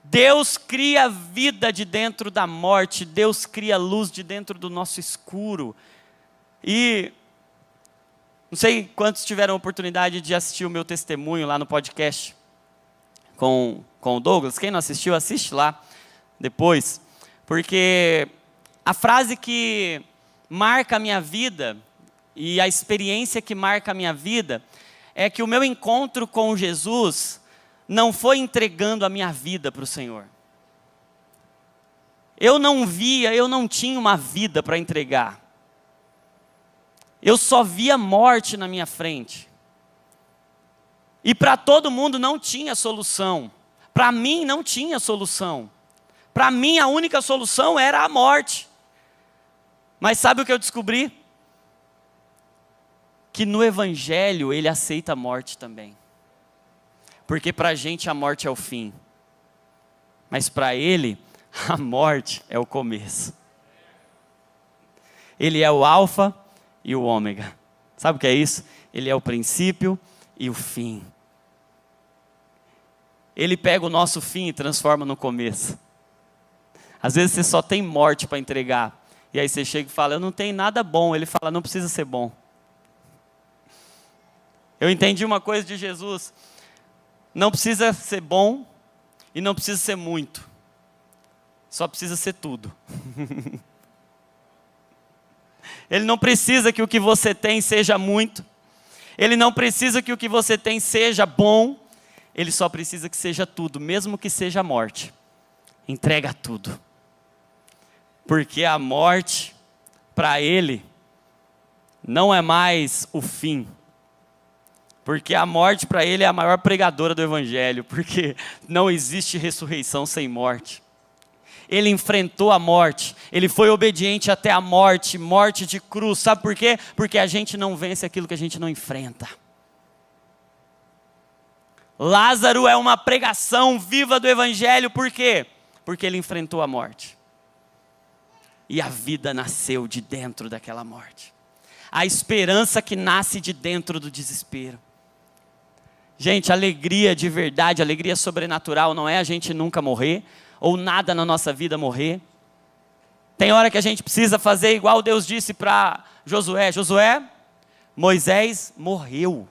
Deus cria vida de dentro da morte. Deus cria luz de dentro do nosso escuro. E não sei quantos tiveram a oportunidade de assistir o meu testemunho lá no podcast com o Douglas. Quem não assistiu, assiste lá depois. Porque a frase que marca a minha vida e a experiência que marca a minha vida é que o meu encontro com Jesus não foi entregando a minha vida para o Senhor. Eu não tinha uma vida para entregar. Eu só via morte na minha frente. E para todo mundo não tinha solução. Para mim não tinha solução. Para mim a única solução era a morte. Mas sabe o que eu descobri? Que no Evangelho ele aceita a morte também. Porque para a gente a morte é o fim. Mas para ele, a morte é o começo. Ele é o alfa e o ômega. Sabe o que é isso? Ele é o princípio e o fim. Ele pega o nosso fim e transforma no começo. Às vezes você só tem morte para entregar. E aí você chega e fala, eu não tenho nada bom. Ele fala, não precisa ser bom. Eu entendi uma coisa de Jesus. Não precisa ser bom e não precisa ser muito. Só precisa ser tudo. Ele não precisa que o que você tem seja muito. Ele não precisa que o que você tem seja bom. Ele só precisa que seja tudo, mesmo que seja a morte. Entrega tudo. Porque a morte, para ele, não é mais o fim. Porque a morte para ele é a maior pregadora do Evangelho. Porque não existe ressurreição sem morte. Ele enfrentou a morte. Ele foi obediente até a morte. Morte de cruz. Sabe por quê? Porque a gente não vence aquilo que a gente não enfrenta. Lázaro é uma pregação viva do Evangelho. Por quê? Porque ele enfrentou a morte. E a vida nasceu de dentro daquela morte. A esperança que nasce de dentro do desespero. Gente, alegria de verdade, alegria sobrenatural não é a gente nunca morrer, ou nada na nossa vida morrer. Tem hora que a gente precisa fazer igual Deus disse para Josué. Josué, Moisés morreu.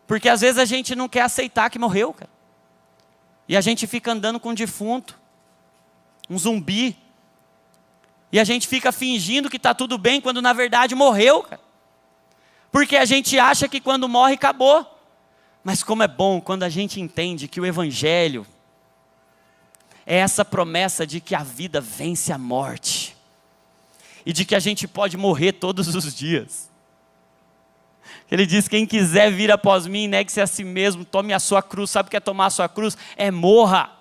Porque às vezes a gente não quer aceitar que morreu, cara. E a gente fica andando com um defunto, um zumbi. E a gente fica fingindo que está tudo bem, quando na verdade morreu, cara. Porque a gente acha que quando morre, acabou. Mas como é bom quando a gente entende que o Evangelho é essa promessa de que a vida vence a morte. E de que a gente pode morrer todos os dias. Ele diz, quem quiser vir após mim, negue-se a si mesmo, tome a sua cruz. Sabe o que é tomar a sua cruz? É morra.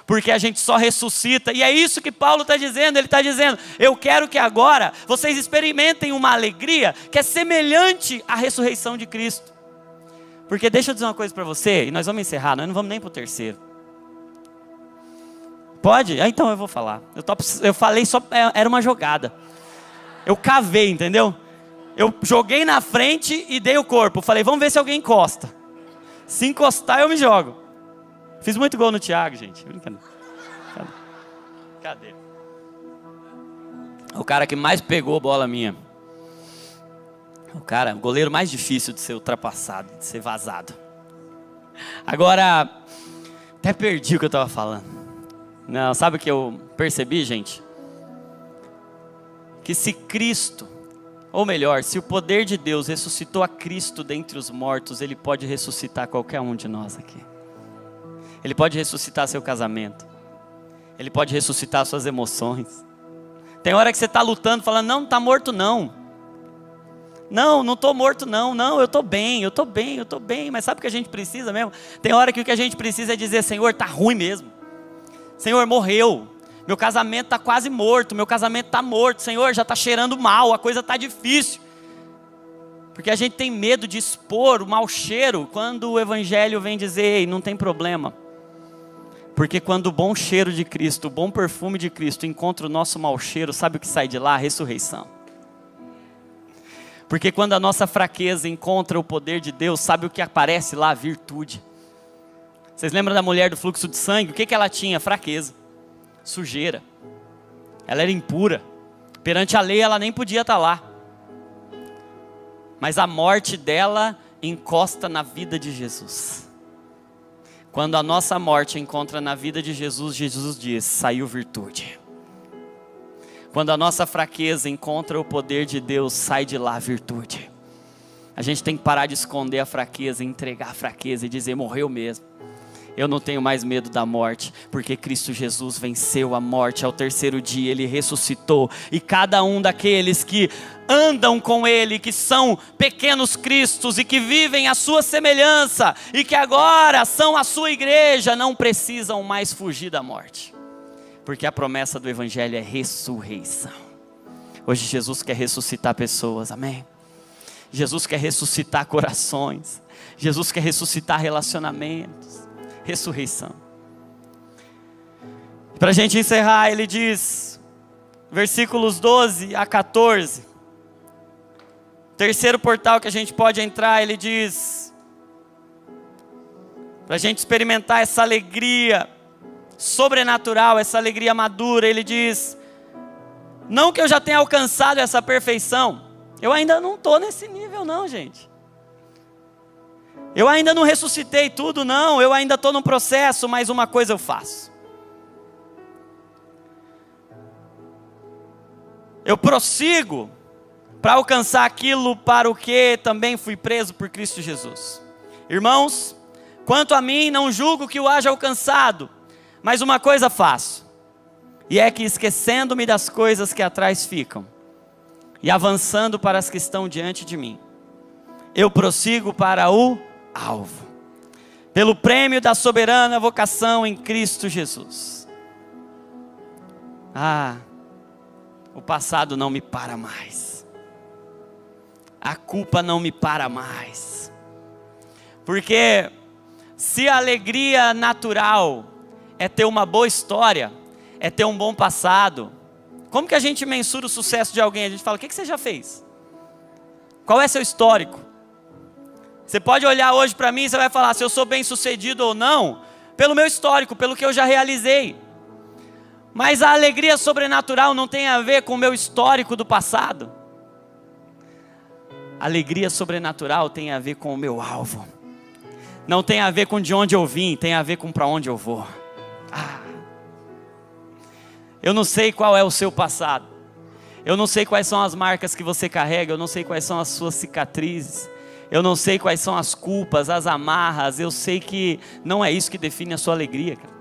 Porque a gente só ressuscita, e é isso que Paulo está dizendo. Ele está dizendo, eu quero que agora vocês experimentem uma alegria que é semelhante à ressurreição de Cristo. Porque deixa eu dizer uma coisa para você, e nós vamos encerrar, nós não vamos nem para o terceiro. Pode? Então eu vou falar. Eu falei só, era uma jogada. Eu cavei, entendeu? Eu joguei na frente e dei o corpo. Falei, vamos ver se alguém encosta. Se encostar, eu me jogo. Fiz muito gol no Thiago, gente. Brincadeira. Cadê? O cara que mais pegou bola minha. O goleiro mais difícil de ser ultrapassado, de ser vazado. Agora, até perdi o que eu estava falando. Não, sabe o que eu percebi, gente? Que se Cristo, ou melhor, se o poder de Deus ressuscitou a Cristo dentre os mortos, Ele pode ressuscitar qualquer um de nós aqui. Ele pode ressuscitar seu casamento. Ele pode ressuscitar suas emoções. Tem hora que você está lutando, falando, não está morto não. Não estou morto não. Não, eu estou bem. Mas sabe o que a gente precisa mesmo? Tem hora que o que a gente precisa é dizer, Senhor, está ruim mesmo. Senhor, morreu. Meu casamento está quase morto. Meu casamento está morto. Senhor, já está cheirando mal. A coisa está difícil. Porque a gente tem medo de expor o mau cheiro quando o Evangelho vem dizer, ei, não tem problema. Porque quando o bom cheiro de Cristo, o bom perfume de Cristo encontra o nosso mau cheiro, sabe o que sai de lá? A ressurreição. Porque quando a nossa fraqueza encontra o poder de Deus, sabe o que aparece lá? A virtude. Vocês lembram da mulher do fluxo de sangue? O que ela tinha? Fraqueza, sujeira. Ela era impura. Perante a lei ela nem podia estar lá. Mas a morte dela encosta na vida de Jesus. Quando a nossa morte encontra na vida de Jesus, Jesus diz, saiu virtude. Quando a nossa fraqueza encontra o poder de Deus, sai de lá virtude. A gente tem que parar de esconder a fraqueza, entregar a fraqueza e dizer: morreu mesmo. Eu não tenho mais medo da morte, porque Cristo Jesus venceu a morte ao terceiro dia, Ele ressuscitou. E cada um daqueles que andam com Ele, que são pequenos cristos e que vivem a sua semelhança, e que agora são a sua igreja, não precisam mais fugir da morte. Porque a promessa do Evangelho é ressurreição. Hoje Jesus quer ressuscitar pessoas, amém? Jesus quer ressuscitar corações. Jesus quer ressuscitar relacionamentos. Ressurreição. Para a gente encerrar, ele diz, versículos 12 a 14. Terceiro portal que a gente pode entrar, ele diz, para a gente experimentar essa alegria sobrenatural, essa alegria madura, ele diz: não que eu já tenha alcançado essa perfeição, eu ainda não estou nesse nível não, gente. Eu ainda não ressuscitei tudo não, eu ainda estou no processo, mas uma coisa eu faço. Eu prossigo para alcançar aquilo para o que também fui preso por Cristo Jesus. Irmãos, quanto a mim, não julgo que o haja alcançado, mas uma coisa faço, e é que esquecendo-me das coisas que atrás ficam, e avançando para as que estão diante de mim, eu prossigo para o alvo, pelo prêmio da soberana vocação em Cristo Jesus. O passado não me para mais, a culpa não me para mais, porque se a alegria natural é ter uma boa história, é ter um bom passado, como que a gente mensura o sucesso de alguém? A gente fala: o que você já fez? Qual é seu histórico? Você pode olhar hoje para mim e você vai falar se eu sou bem sucedido ou não, pelo meu histórico, pelo que eu já realizei. Mas a alegria sobrenatural não tem a ver com o meu histórico do passado. A alegria sobrenatural tem a ver com o meu alvo. Não tem a ver com de onde eu vim, tem a ver com para onde eu vou. Eu não sei qual é o seu passado. Eu não sei quais são as marcas que você carrega, eu não sei quais são as suas cicatrizes. Eu não sei quais são as culpas, as amarras. Eu sei que não é isso que define a sua alegria, cara.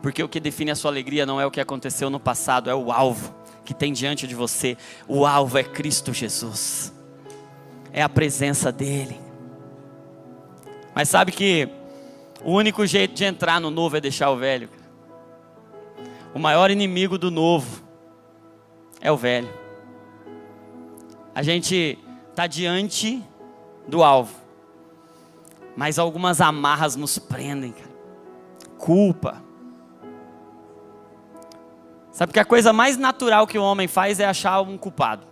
Porque o que define a sua alegria não é o que aconteceu no passado, é o alvo que tem diante de você. O alvo é Cristo Jesus, é a presença dEle. Mas sabe que o único jeito de entrar no novo é deixar o velho, cara. O maior inimigo do novo é o velho. A gente está diante do alvo, mas algumas amarras nos prendem, cara. Culpa. Sabe que a coisa mais natural que o homem faz é achar um culpado.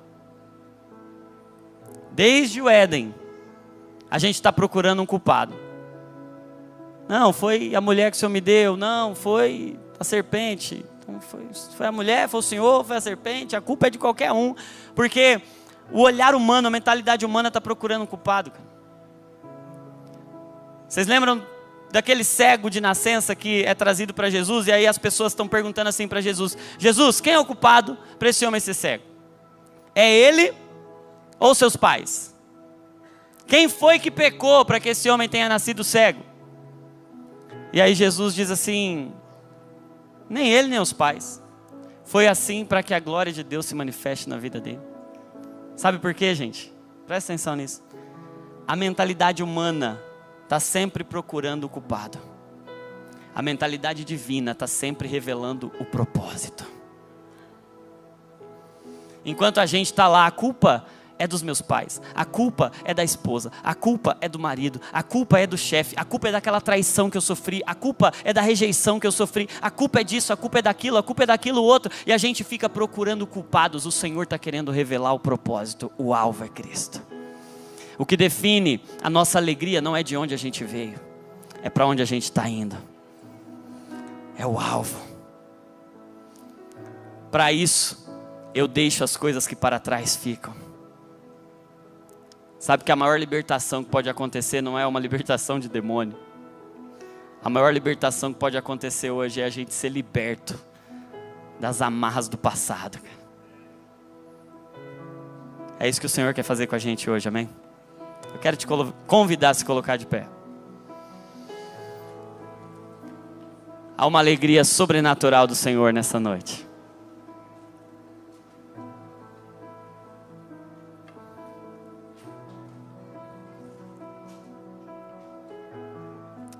Desde o Éden, a gente está procurando um culpado. Não, foi a mulher que o Senhor me deu. Não, foi a serpente. Então foi a mulher, foi o Senhor, foi a serpente. A culpa é de qualquer um, porque o olhar humano, a mentalidade humana está procurando um culpado. Vocês lembram daquele cego de nascença que é trazido para Jesus? E aí as pessoas estão perguntando assim para Jesus: Jesus, quem é o culpado para esse homem ser cego? É ele ou seus pais? Quem foi que pecou para que esse homem tenha nascido cego? E aí Jesus diz assim: nem ele nem os pais. Foi assim para que a glória de Deus se manifeste na vida dele. Sabe por quê, gente? Presta atenção nisso. A mentalidade humana está sempre procurando o culpado. A mentalidade divina está sempre revelando o propósito. Enquanto a gente está lá, a culpa é dos meus pais, a culpa é da esposa, a culpa é do marido, a culpa é do chefe, a culpa é daquela traição que eu sofri, a culpa é da rejeição que eu sofri, a culpa é disso, a culpa é daquilo outro, e a gente fica procurando culpados. O Senhor está querendo revelar o propósito, o alvo é Cristo. O que define a nossa alegria não é de onde a gente veio, é para onde a gente está indo, é o alvo. Para isso, eu deixo as coisas que para trás ficam. Sabe que a maior libertação que pode acontecer não é uma libertação de demônio. A maior libertação que pode acontecer hoje é a gente ser liberto das amarras do passado. É isso que o Senhor quer fazer com a gente hoje, amém? Quero te convidar a se colocar de pé. Há uma alegria sobrenatural do Senhor nessa noite.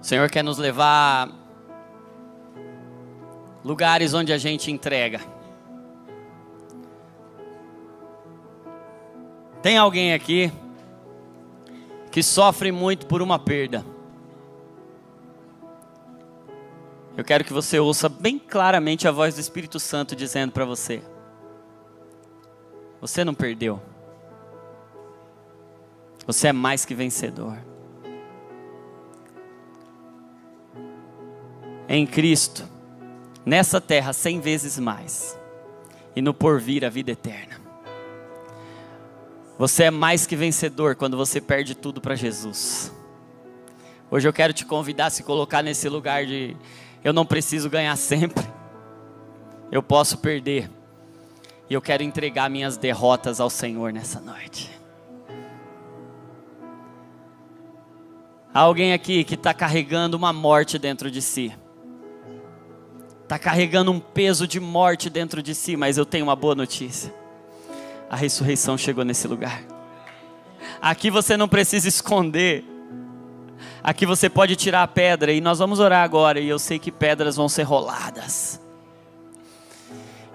O Senhor quer nos levar a lugares onde a gente entrega. Tem alguém aqui que sofre muito por uma perda? Eu quero que você ouça bem claramente a voz do Espírito Santo dizendo para você: você não perdeu. Você é mais que vencedor. Em Cristo, nessa terra 100 vezes mais, e no porvir a vida eterna. Você é mais que vencedor quando você perde tudo para Jesus. Hoje eu quero te convidar a se colocar nesse lugar de: eu não preciso ganhar sempre, eu posso perder, e eu quero entregar minhas derrotas ao Senhor nessa noite. Há alguém aqui que está carregando uma morte dentro de si, está carregando um peso de morte dentro de si, mas eu tenho uma boa notícia: a ressurreição chegou nesse lugar. Aqui você não precisa esconder, aqui você pode tirar a pedra, e nós vamos orar agora, e eu sei que pedras vão ser roladas,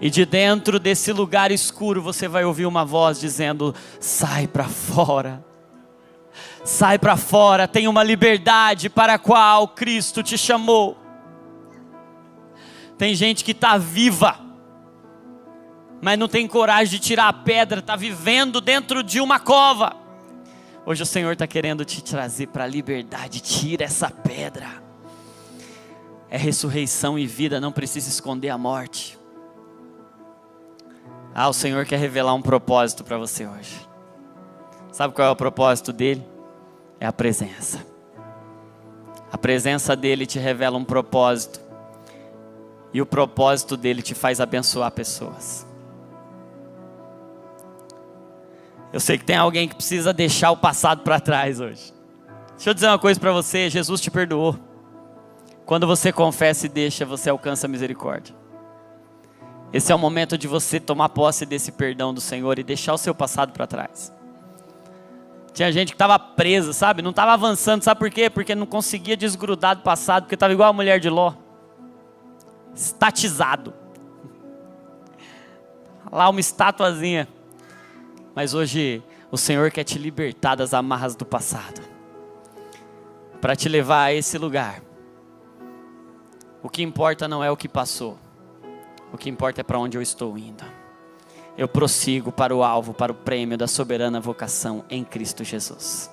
e de dentro desse lugar escuro você vai ouvir uma voz dizendo: sai para fora, sai para fora, tem uma liberdade para a qual Cristo te chamou. Tem gente que está viva, mas não tem coragem de tirar a pedra, está vivendo dentro de uma cova. Hoje o Senhor está querendo te trazer para a liberdade. Tira essa pedra. É ressurreição e vida, não precisa esconder a morte. O Senhor quer revelar um propósito para você hoje. Sabe qual é o propósito dele? É a presença. A presença dele te revela um propósito. E o propósito dele te faz abençoar pessoas. Eu sei que tem alguém que precisa deixar o passado para trás hoje. Deixa eu dizer uma coisa para você: Jesus te perdoou. Quando você confessa e deixa, você alcança a misericórdia. Esse é o momento de você tomar posse desse perdão do Senhor e deixar o seu passado para trás. Tinha gente que estava presa, sabe? Não estava avançando, sabe por quê? Porque não conseguia desgrudar do passado, porque estava igual a mulher de Ló, estatizado. Lá uma estatuazinha. Mas hoje o Senhor quer te libertar das amarras do passado, para te levar a esse lugar. O que importa não é o que passou, o que importa é para onde eu estou indo. Eu prossigo para o alvo, para o prêmio da soberana vocação em Cristo Jesus.